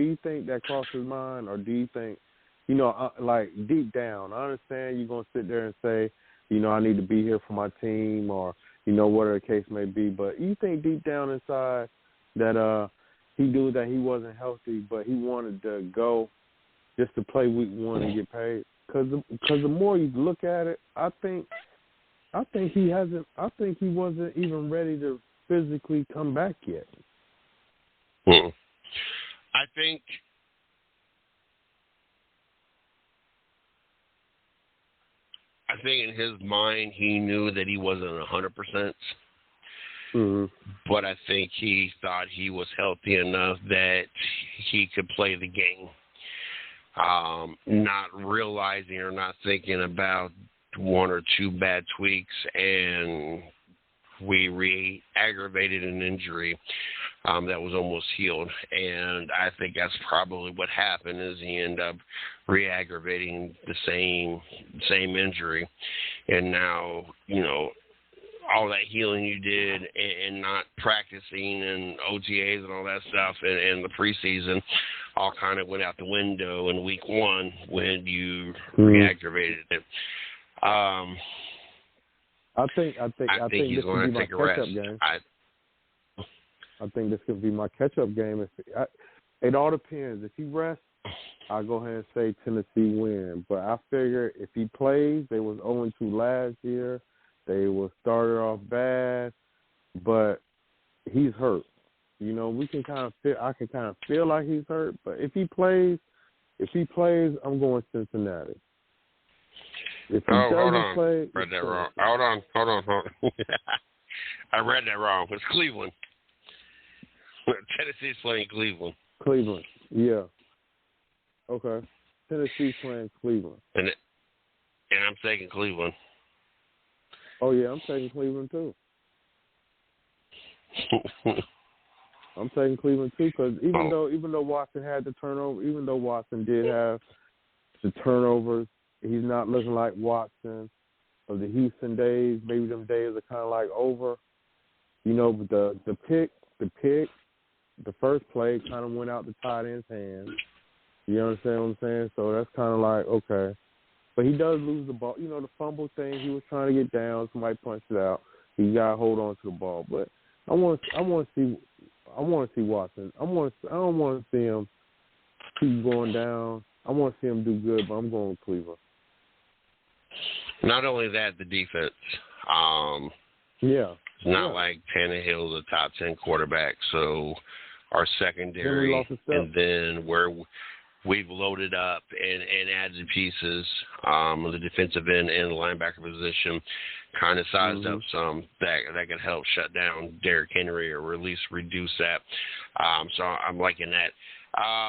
that crossed his mind, or do you think, like deep down, I understand you're going to sit there and say, I need to be here for my team, or, whatever the case may be, but you think deep down inside that he knew that he wasn't healthy, but he wanted to go just to play week one and get paid? Because the more you look at it, I think he wasn't even ready to physically come back yet. I think in his mind he knew that he wasn't 100%. But I think he thought he was healthy enough that he could play the game. Not realizing or not thinking about one or two bad tweaks, and we re-aggravated an injury that was almost healed. And I think that's probably what happened, is he ended up re-aggravating the same injury. And now, all that healing you did and not practicing and OTAs and all that stuff and the preseason all kind of went out the window in week one when you reactivated it. I think he's going to take a rest. I think this could be my catch-up game. It all depends. If he rests, I'll go ahead and say Tennessee win. But I figure if he plays, they was 0-2 last year. They will start off bad, but he's hurt. We can I can kind of feel like he's hurt, but if he plays, I'm going Cincinnati. If he doesn't play, read that wrong. Hold on. I read that wrong. It's Cleveland. Tennessee's playing Cleveland. Cleveland, yeah. Okay. Tennessee's playing Cleveland. And I'm taking Cleveland. Oh, yeah, I'm taking Cleveland, too. I'm taking Cleveland too, because even though Watson had the turnover, even though Watson did have the turnovers, he's not looking like Watson of the Houston days. Maybe them days are kind of like over. You know, but the pick, the first play kind of went out the tight end's hands. You understand what I'm saying? So that's kind of like, okay. But he does lose the ball. You know, the fumble thing, he was trying to get down. Somebody punched it out. He got to hold on to the ball. But I want to see Watson. I don't want to see him keep going down. I want to see him do good, but I'm going with Cleveland. Not only that, the defense. Yeah. It's not like Tannehill's a top 10 quarterback, so our secondary, and then where we've loaded up and added pieces on the defensive end and the linebacker position, kind of sized up some that could help shut down Derrick Henry or at least reduce that. So I'm liking that.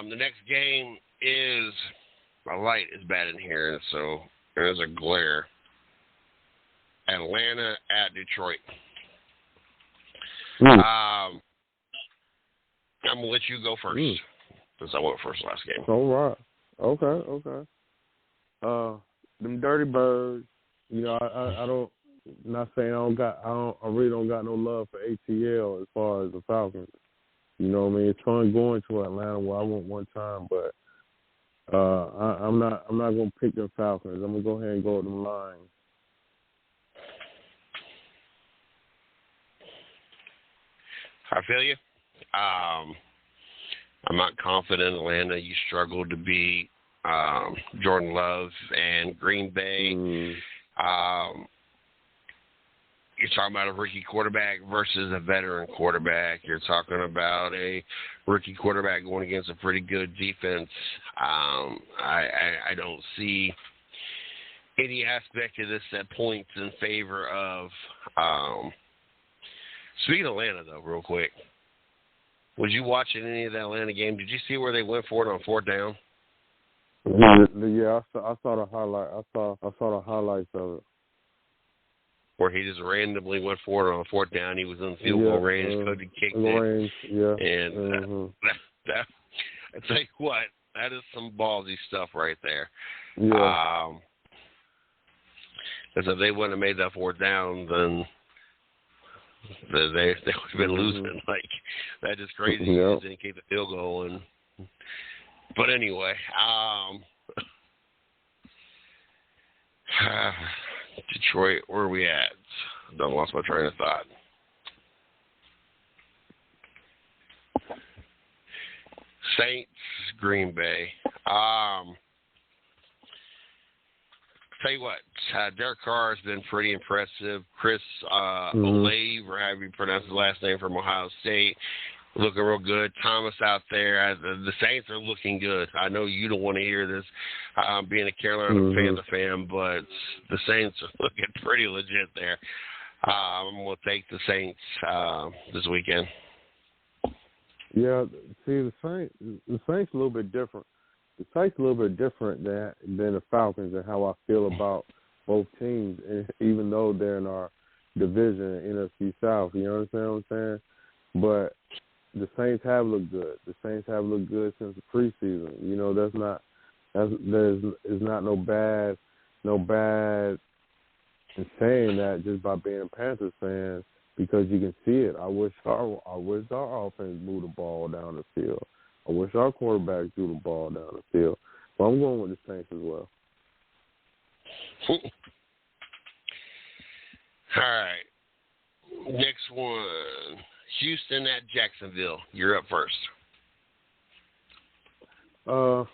The next game is, my light is bad in here, so there's a glare. Atlanta at Detroit. I'm going to let you go first, since I went first last game. All right. Okay. Them Dirty Birds, you know, I don't, not saying I really don't got no love for ATL as far as the Falcons. You know what I mean? It's fun going to Atlanta where I went one time, but I'm not going to pick them Falcons. I'm going to go ahead and go with them Lions. I feel you. I'm not confident in Atlanta. You struggled to beat Jordan Love and Green Bay. You're talking about a rookie quarterback versus a veteran quarterback. You're talking about a rookie quarterback going against a pretty good defense. I don't see any aspect of this that points in favor of speaking of Atlanta, though, real quick, was you watching any of that Atlanta game? Did you see where they went for it on fourth down? Yeah, I saw the highlight. I saw the highlights of it. Where he just randomly went for it on fourth down. He was in field goal range. Cody kicked it. Yeah. And that, I tell you what, that is some ballsy stuff right there. Yeah. Because if they wouldn't have made that fourth down, then they would have been losing. Like, that is crazy. He just didn't kick the field goal. But anyway, Detroit, where are we at? Done lost my train of thought. Saints, Green Bay. Tell you what, Derek Carr has been pretty impressive. Chris Olave, or however you pronounce his last name, from Ohio State, looking real good. Thomas out there. The Saints are looking good. I know you don't want to hear this, being a Carolina fan, but the Saints are looking pretty legit there. I'm going to take the Saints this weekend. Yeah, see, the Saints a little bit different. The Saints a little bit different than the Falcons and how I feel about both teams, even though they're in our division, NFC South. You understand what I'm saying? But the Saints have looked good. The Saints have looked good since the preseason. You know, there's not no bad in saying that just by being a Panthers fan, because you can see it. I wish our offense moved the ball down the field. I wish our quarterback threw the ball down the field. But I'm going with the Saints as well. All right. Next one. Houston at Jacksonville. You're up first. You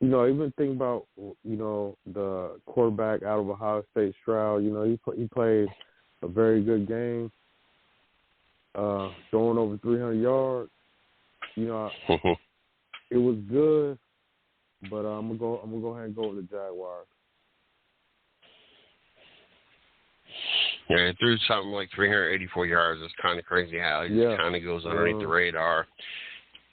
know, even think about, you know, the quarterback out of Ohio State, Stroud. You know, he played a very good game, throwing over 300 yards. You know, it was good, but I'm gonna go ahead and go with the Jaguars. Yeah, he threw something like 384 yards. It's kind of crazy how he just kind of goes underneath the radar.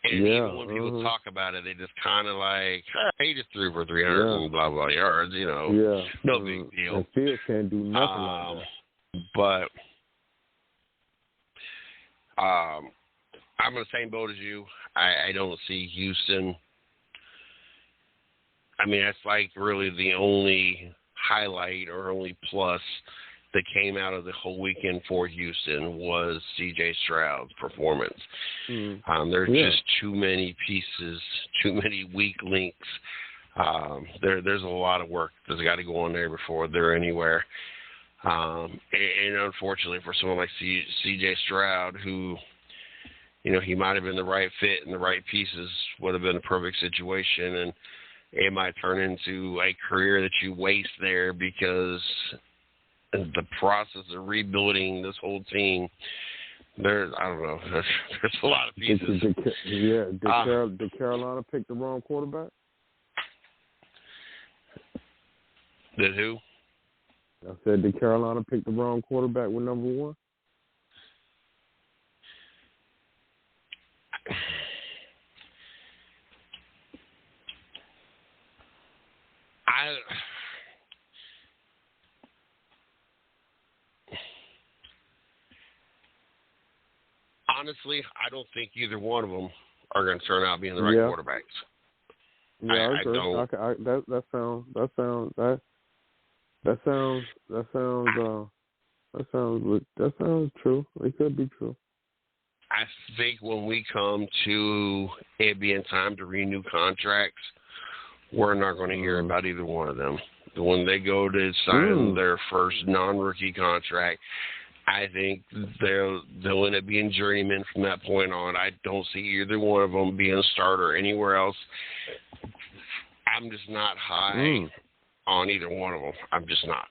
And even when people talk about it, they just kind of like, he just threw for 300 and blah, blah yards, you know. Yeah. No big deal. And Fields can't do nothing like that. But I'm in the same boat as you. I don't see Houston. I mean, that's like really the only highlight or only plus that came out of the whole weekend for Houston was C.J. Stroud's performance. There's just too many pieces, too many weak links. There's a lot of work that's got to go on there before they're anywhere. And unfortunately for someone like C.J. Stroud, who, he might have been the right fit and the right pieces would have been a perfect situation, and it might turn into a career that you waste there because the process of rebuilding this whole team, there's a lot of pieces. Did Carolina pick the wrong quarterback? Did who? I said, did Carolina pick the wrong quarterback with number 1? Honestly, I don't think either one of them are going to turn out being the right quarterbacks. Yeah, I don't. That sounds true. It could be true. I think when we come to it being time to renew contracts, we're not going to hear about either one of them. When they go to sign their first non-rookie contract, I think they'll end up being journeymen from that point on. I don't see either one of them being a starter anywhere else. I'm just not high on either one of them. I'm just not.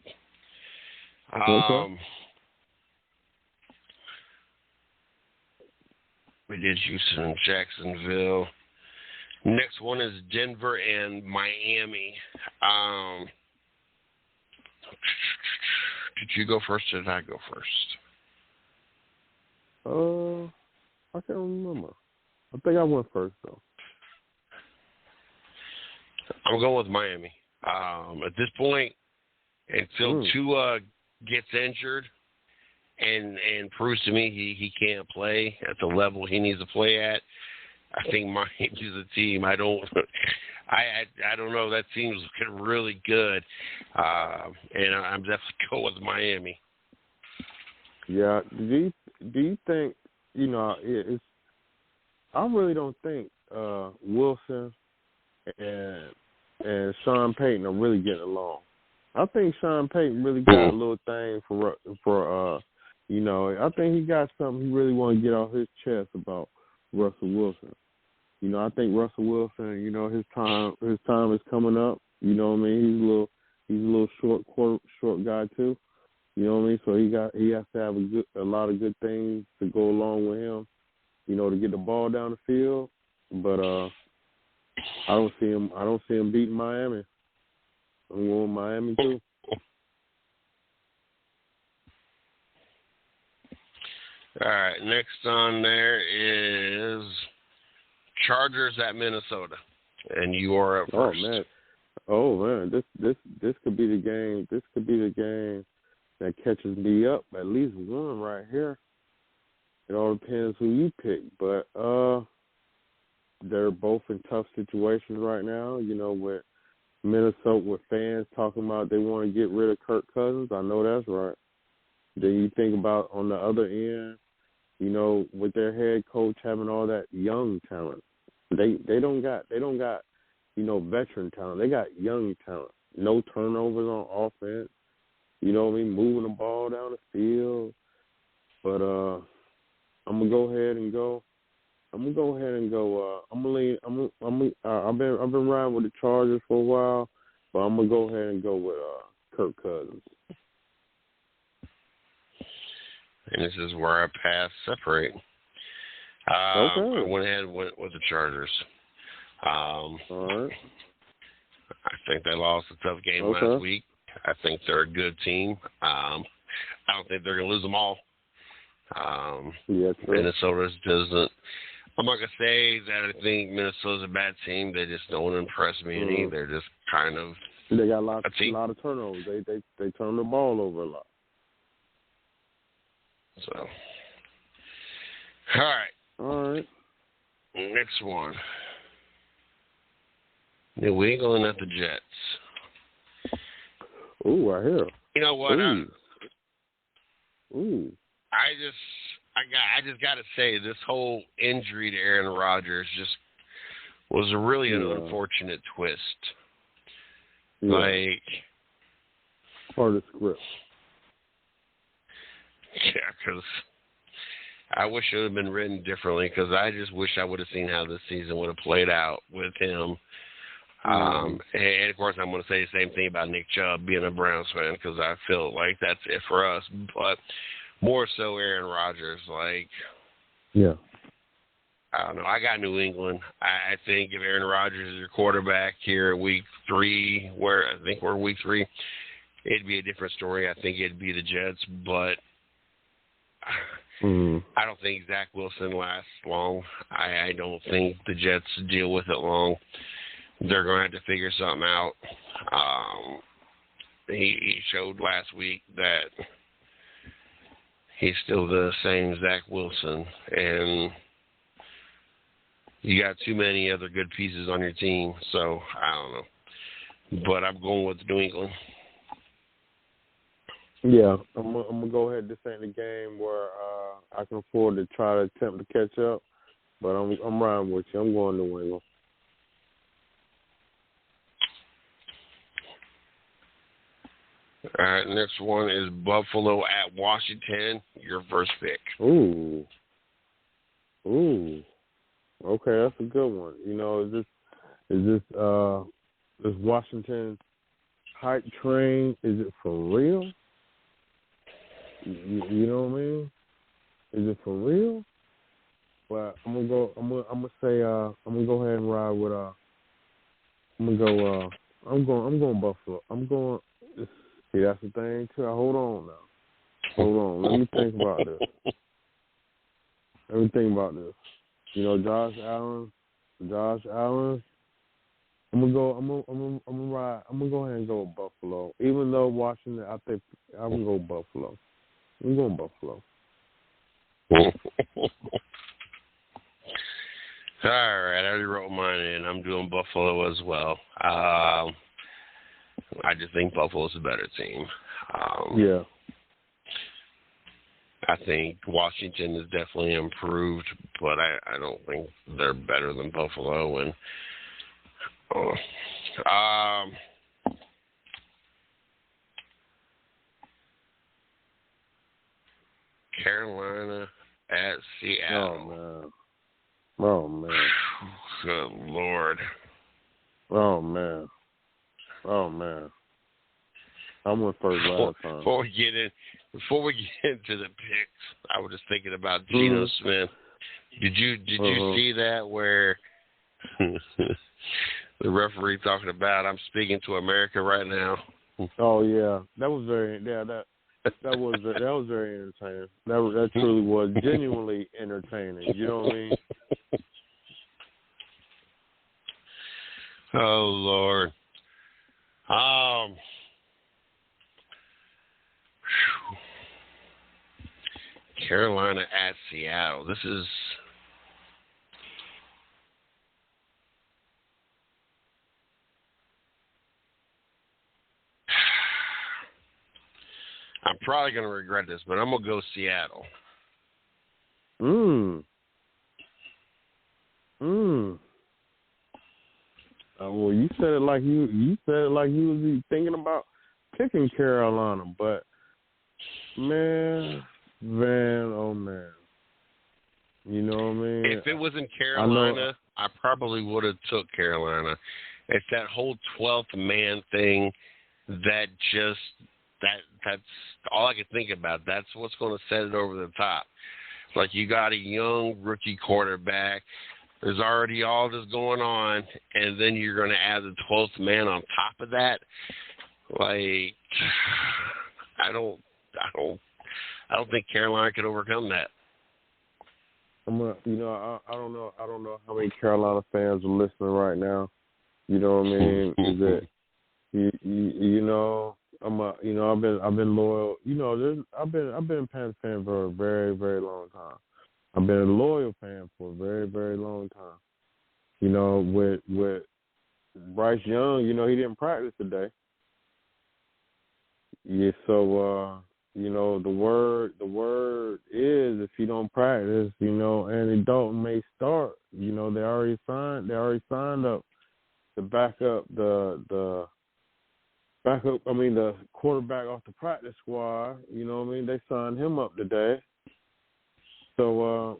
We did Houston and Jacksonville. Next one is Denver and Miami. Did you go first or did I go first? I can't remember. I think I went first, though. I'm going with Miami. At this point, until Tua gets injured and proves to me he can't play at the level he needs to play at, I think Miami's a team. I don't know. That team's looking really good, and I'm definitely going with Miami. Yeah. Do you think it's? I really don't think Wilson and Sean Payton are really getting along. I think Sean Payton really got a little thing for I think he got something he really want to get off his chest about Russell Wilson. I think Russell Wilson, his time is coming up. You know what I mean? He's a little short guy too. You know what I mean? So he has to have a lot of good things to go along with him, to get the ball down the field. But I don't see him beating Miami. I'm going with Miami too. All right, next on there is Chargers at Minnesota, and you are up first. Oh man, this could be the game. This could be the game that catches me up. At least one right here. It all depends who you pick, but they're both in tough situations right now. With Minnesota, with fans talking about they want to get rid of Kirk Cousins. I know that's right. Then you think about on the other end, with their head coach having all that young talent. They don't got veteran talent. They got young talent. No turnovers on offense. You know what I mean? Moving the ball down the field. But I'm gonna go ahead and go. I'm gonna lean. I've been riding with the Chargers for a while, but I'm gonna go ahead and go with Kirk Cousins. And this is where our paths separate. I went ahead and went with the Chargers. All right. I think they lost a tough game last week. I think they're a good team. I don't think they're going to lose them all. Minnesota doesn't. I'm not going to say that I think Minnesota's a bad team. They just don't impress me any. They're just kind of They got a lot of turnovers. They turn the ball over a lot. So, all right. All right. Next one. New England at the Jets. Ooh, I hear. You know what? Ooh. I just got to say, this whole injury to Aaron Rodgers just was really an unfortunate twist. Yeah. Like, part of the script. Yeah, because I wish it would have been written differently, because I just wish I would have seen how this season would have played out with him. And, of course, I'm going to say the same thing about Nick Chubb being a Browns fan, because I feel like that's it for us. But more so Aaron Rodgers. Like, yeah. I don't know. I got New England. I think if Aaron Rodgers is your quarterback here in week 3, where I think we're week 3, it'd be a different story. I think it'd be the Jets, but I don't think Zach Wilson lasts long. I don't think the Jets deal with it long. They're going to have to figure something out. He showed last week that he's still the same Zach Wilson, and you got too many other good pieces on your team, so I don't know. But I'm going with New England. Yeah, I'm gonna go ahead. This ain't a game where I can afford to try to attempt to catch up, but I'm riding with you. I'm going New England. All right, next one is Buffalo at Washington. Your first pick. Ooh. Okay, that's a good one. You know, is Washington hype train? Is it for real? You know what I mean? Is it for real? Well, I'm gonna go ahead and ride with I'm going Buffalo. See, that's the thing too. Hold on now. Hold on. Let me think about this. You know, Josh Allen. I'm gonna go ahead and go with Buffalo. Even though Washington, I think I'm gonna go Buffalo. I'm going Buffalo. All right, I already wrote mine in. I'm doing Buffalo as well. I just think Buffalo's a better team. Yeah. I think Washington is definitely improved, but I don't think they're better than Buffalo. And Carolina at Seattle. Oh man. Good Lord. Oh man. I went first last time. Before we get into the picks, I was just thinking about Geno Smith. Did you see that where the referee talking about I'm speaking to America right now? Oh yeah, that was very that was very entertaining. That truly was genuinely entertaining. You know what I mean? Oh Lord. Carolina at Seattle. This is I'm probably going to regret this, but I'm going to go Seattle. Well, you said it like you was thinking about picking Carolina, but man, oh man, you know what I mean? If it was in Carolina, I probably would have took Carolina. It's that whole 12th man thing that's all I can think about. That's what's going to set it over the top. Like, you got a young rookie quarterback. There's already all this going on, and then you're going to add the 12th man on top of that. Like, I don't think Carolina could overcome that. I don't know how many Carolina fans are listening right now. You know what I mean? Is it you know? I've been loyal. You know, I've been a Panthers fan for a very, very long time. I've been a loyal fan for a very, very long time. You know, with Bryce Young, you know, he didn't practice today. Yeah, so you know, the word is if he don't practice, you know, Andy Dalton may start. You know, they already signed up to back up the quarterback off the practice squad. You know what I mean? They signed him up today. So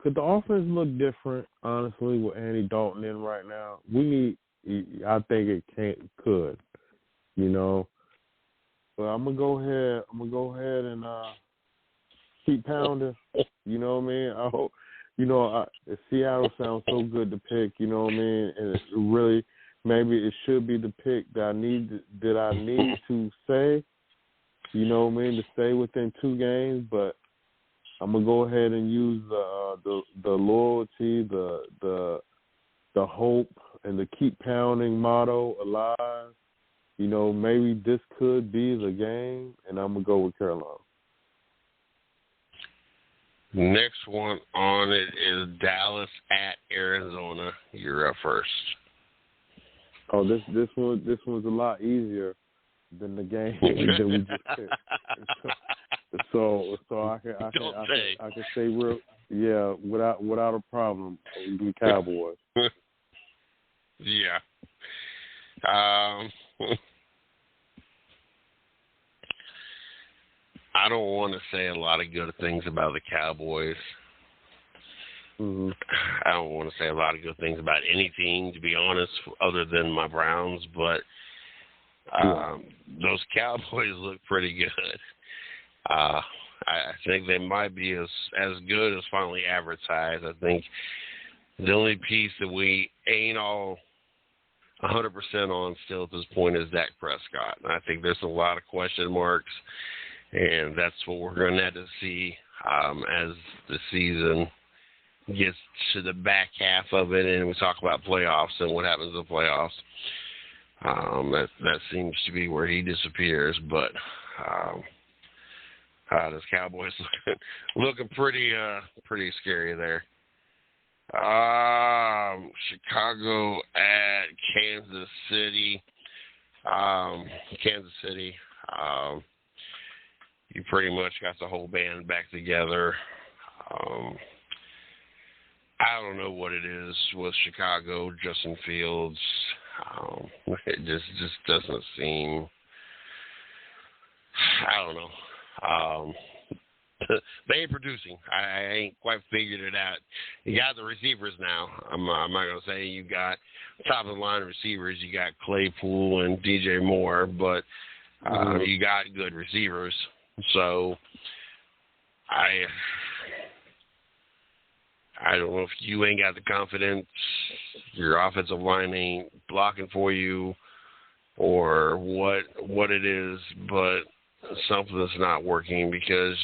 could the offense look different, honestly, with Andy Dalton in right now? I think it could, you know. But I'm gonna go ahead and keep pounding. You know what I mean? I hope, you know, Seattle sounds so good to pick. You know what I mean? And it's really, maybe it should be the pick that I need to say. You know what I mean? To stay within 2 games, but I'm gonna go ahead and use the loyalty, the hope, and the keep pounding motto alive. You know, maybe this could be the game, and I'm gonna go with Carolina. Next one on it is Dallas at Arizona. You're up first. Oh, this one's a lot easier than the game that we just picked. So I can say real, yeah, without a problem, the Cowboys. Yeah. I don't want to say a lot of good things about the Cowboys. Mm-hmm. I don't want to say a lot of good things about anything, to be honest, other than my Browns, but those Cowboys look pretty good. I think they might be as good as finally advertised. I think the only piece that we ain't all 100% on still at this point is Dak Prescott. And I think there's a lot of question marks, and that's what we're going to have to see as the season gets to the back half of it, and we talk about playoffs and what happens in the playoffs. That seems to be where he disappears, but this Cowboys looking pretty scary there. Chicago at Kansas City. Kansas City. You pretty much got the whole band back together. I don't know what it is with Chicago, Justin Fields. It just doesn't seem. I don't know. They ain't producing. I ain't quite figured it out. You got the receivers now. I'm not going to say you got top of the line receivers. You got Claypool and DJ Moore, but you got good receivers. So I don't know if you ain't got the confidence, your offensive line ain't blocking for you, or what it is, but something's not working because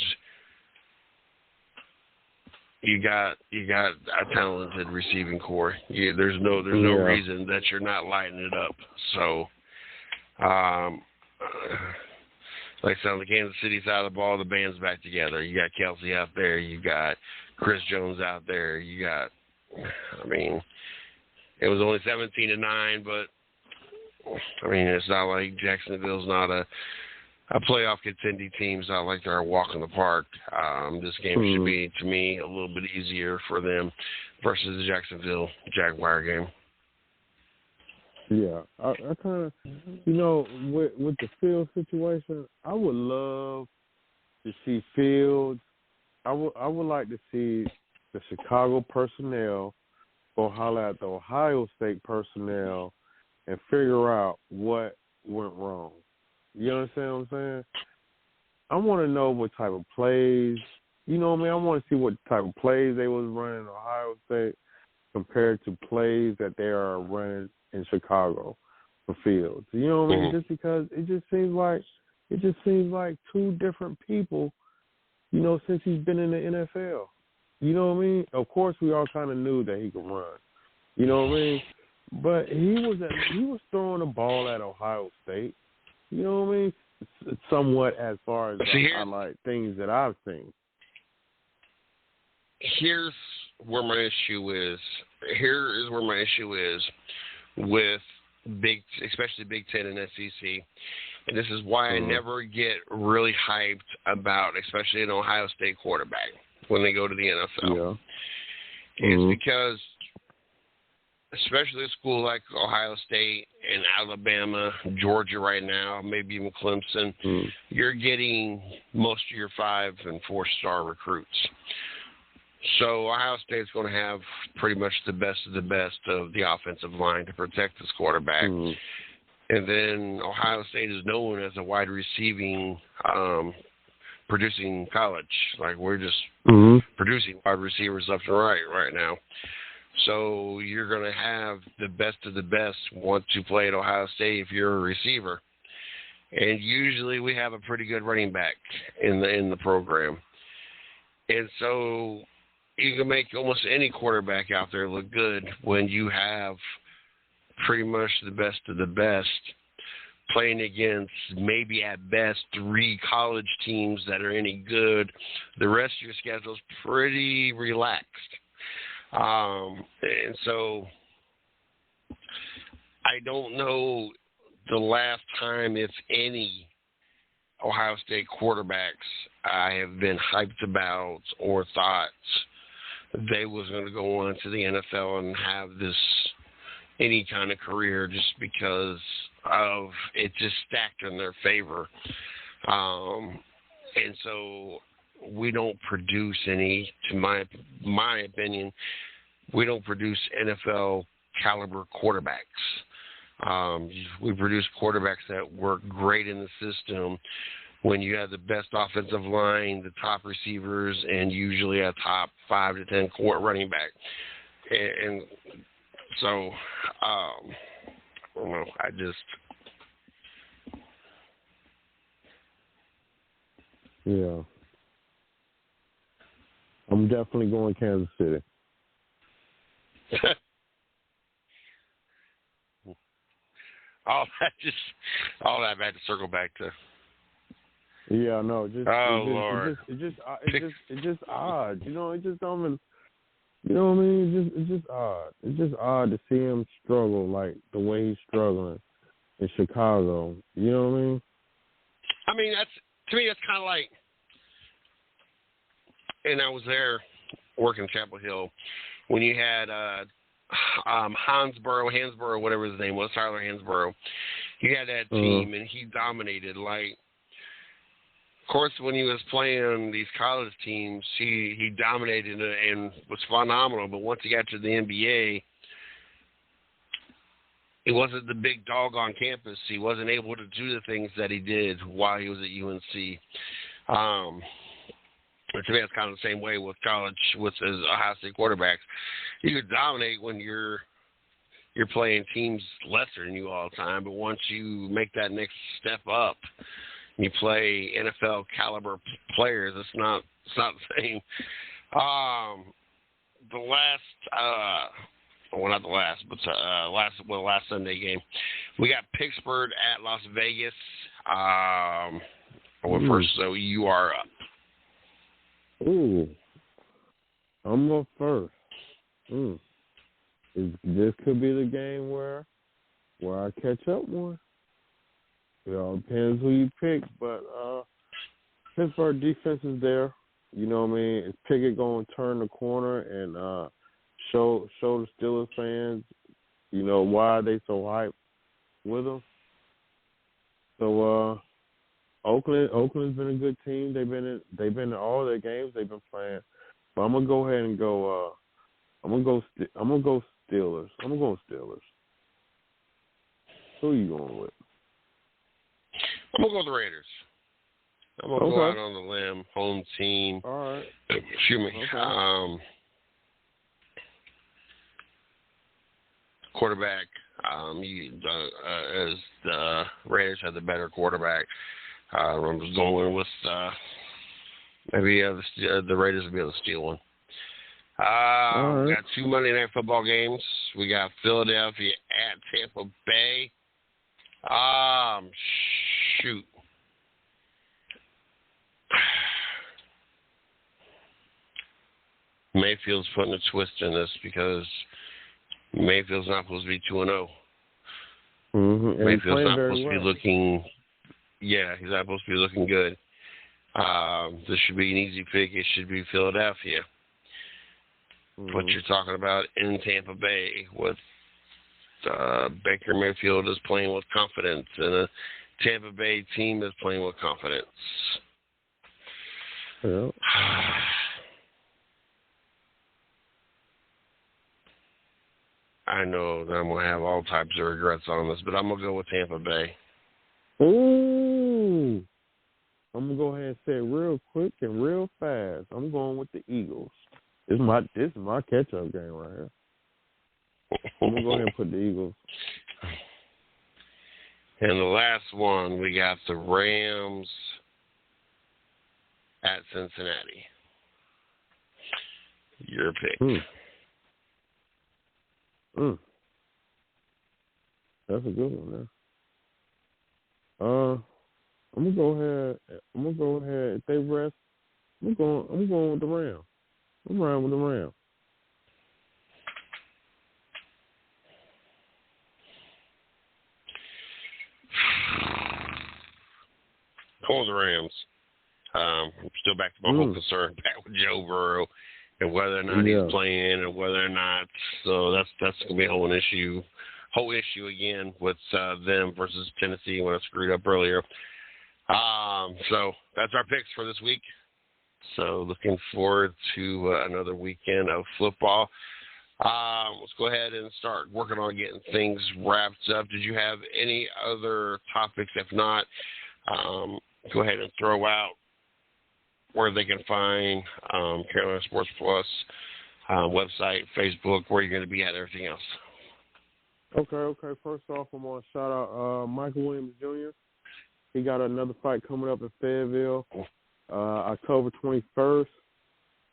you got a talented receiving core. There's no reason that you're not lighting it up. So, like I said, on the Kansas City side of the ball, the band's back together. You got Kelsey out there. You got Chris Jones out there. You got, it was only 17-9, but it's not like Jacksonville's not a playoff contending team. It's not like they're a walk in the park. This game should be, to me, a little bit easier for them versus the Jacksonville Jaguar game. Yeah, I kind of, with the Fields situation, I would love to see Fields. I would like to see the Chicago personnel go holler at the Ohio State personnel and figure out what went wrong. You understand what I'm saying? I want to know what type of plays, I want to see what type of plays they was running in Ohio State compared to plays that they are running in Chicago for Fields. You know what I mean? Just because it just seems like two different people, since he's been in the NFL. You know what I mean? Of course, we all kind of knew that he could run. You know what I mean? But he was throwing the ball at Ohio State. You know what I mean? Somewhat as far as I like things that I've seen. here's where my issue is. Here is where my issue is with especially Big Ten and SEC. And this is why I never get really hyped about, especially an Ohio State quarterback when they go to the NFL. Yeah. It's because, especially a school like Ohio State and Alabama, Georgia right now, maybe even Clemson, you're getting most of your 5- and 4-star recruits. So Ohio State's going to have pretty much the best of the offensive line to protect this quarterback. And then Ohio State is known as a wide receiving producing college. Like, we're just producing wide receivers left and right now. So you're going to have the best of the best want to play at Ohio State if you're a receiver. And usually we have a pretty good running back in the program. And so you can make almost any quarterback out there look good when you have pretty much the best of the best playing against maybe at best 3 college teams that are any good. The rest of your schedule is pretty relaxed. And so I don't know the last time, if any, Ohio State quarterbacks I have been hyped about or thought they was going to go on to the NFL and have any kind of career just because of it just stacked in their favor. And so we don't produce any, to my opinion, we don't produce NFL caliber quarterbacks. We produce quarterbacks that work great in the system when you have the best offensive line, the top receivers, and usually a top 5 to 10 running back. And so, I don't know, Yeah. I'm definitely going Kansas City. all that I had to circle back to. Yeah, no, Lord. It's just odd. You know, it just don't. You know what I mean? It's just odd. It's just odd to see him struggle like the way he's struggling in Chicago. You know what I mean? I mean, to me, that's kind of like, and I was there working Chapel Hill when you had Hansborough, whatever his name was, Tyler Hansborough. You had that team, and he dominated. Like, of course, when he was playing these college teams, he dominated and was phenomenal. But once he got to the NBA, he wasn't the big dog on campus. He wasn't able to do the things that he did while he was at UNC. To me, it's kind of the same way with college, with Ohio State quarterbacks. You can dominate when you're playing teams lesser than you all the time, but once you make that next step up, you play NFL caliber players, it's not the same. Last Sunday game, we got Pittsburgh at Las Vegas. I went first, so you are up. Ooh, I'm up first. This could be the game where I catch up more. It all depends who you pick, but Pittsburgh defense is there. You know what I mean? Is Pickett going to turn the corner and show the Steelers fans, you know, why they so hyped with them? So Oakland's been a good team. They've been in all their games they've been playing. But I'm gonna go ahead and go. I'm gonna go Steelers. I'm going Steelers. Who are you going with? I'm going to go with the Raiders. I'm going to go out on the limb, home team. All right. Excuse me. Okay. Quarterback, as the Raiders had the better quarterback. I was going with maybe the Raiders will be able to steal one. Right. We got 2 Monday Night Football games. We got Philadelphia at Tampa Bay. Shoot. Mayfield's putting a twist in this because Mayfield's not supposed to be 2-0. Mm-hmm. Mayfield's not supposed to be looking. Yeah, he's not supposed to be looking good. This should be an easy pick. It should be Philadelphia. Mm-hmm. What you're talking about in Tampa Bay with Baker Mayfield is playing with confidence, and a Tampa Bay team is playing with confidence. Yeah. I know that I'm going to have all types of regrets on this, but I'm going to go with Tampa Bay. Ooh. I'm going to go ahead and say it real quick and real fast. I'm going with the Eagles. This is my catch-up game right here. I'm going to go ahead and put the Eagles. And the last one, we got the Rams at Cincinnati. Your pick. That's a good one, man. I'm gonna go ahead. If they rest, I'm going with the Rams. I'm riding with the Rams. Going with the Rams. Still back to my whole concern back with Joe Burrow and whether or not he's playing and whether or not. So that's gonna be a whole issue again with them versus Tennessee when I screwed up earlier. So that's our picks for this week. So looking forward to another weekend of football. Let's go ahead and start working on getting things wrapped up. Did you have any other topics? If not, go ahead and throw out where they can find Carolina Sports Plus website, Facebook, where you're going to be at, everything else. Okay. First off, I'm going to shout out Michael Williams Jr. He got another fight coming up in Fayetteville, October 21st.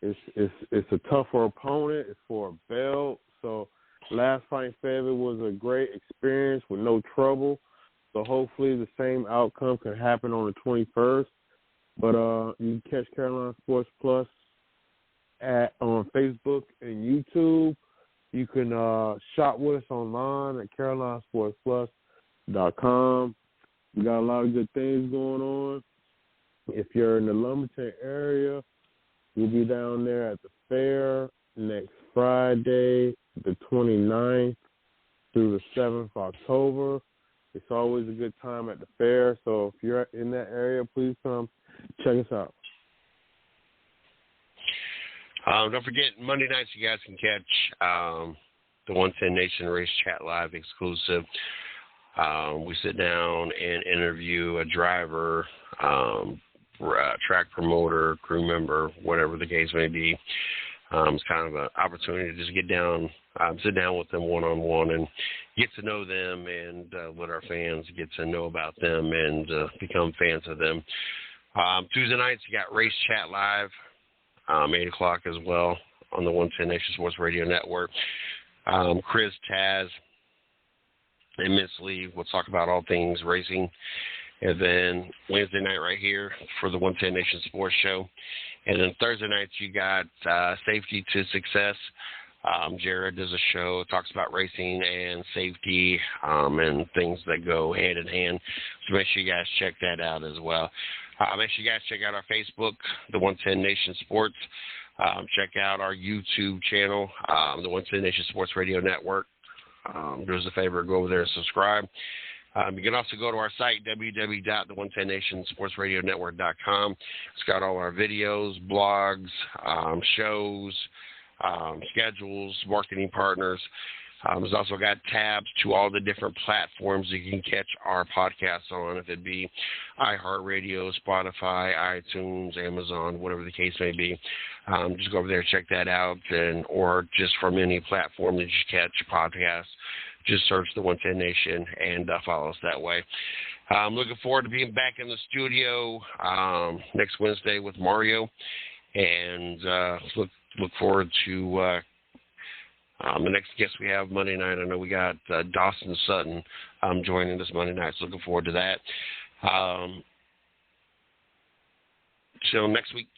It's a tougher opponent. It's for a belt. So last fight in Fayetteville was a great experience with no trouble. So hopefully the same outcome can happen on the 21st. But you can catch Carolina Sports Plus on Facebook and YouTube. You can shop with us online at carolinasportsplus.com. We got a lot of good things going on. If you're in the Lumberton area, we'll be down there at the fair next Friday, the 29th through the 7th of October. It's always a good time at the fair. So if you're in that area, please come check us out. Don't forget, Monday nights you guys can catch the 110 Nation Race Chat Live exclusive. We sit down and interview a driver, track promoter, crew member, whatever the case may be. It's kind of an opportunity to just get down, sit down with them one-on-one and get to know them and let our fans get to know about them and become fans of them. Tuesday nights, you got Race Chat Live, 8 o'clock as well on the 110 Nation Sports Radio Network. Chris, Taz, and Miss Lee will talk about all things racing. And then Wednesday night right here for the 110 Nation Sports Show. And then Thursday nights you got Safety to Success. Jared does a show, talks about racing and safety and things that go hand in hand. So make sure you guys check that out as well. Make sure you guys check out our Facebook, the 110 Nation Sports. Check out our YouTube channel, the 110 Nation Sports Radio Network. Do us a favor, go over there and subscribe. You can also go to our site, www.the110nationsportsradionetwork.com. It's got all our videos, blogs, shows, schedules, marketing partners. It's also got tabs to all the different platforms you can catch our podcasts on, if it be iHeartRadio, Spotify, iTunes, Amazon, whatever the case may be. Just go over there and check that out, or just from any platform that you catch a podcast. Just search the 110 Nation and follow us that way. I'm looking forward to being back in the studio next Wednesday with Mario, and look forward to the next guest we have Monday night. I know we got Dawson Sutton joining us Monday night, so looking forward to that. Till next week.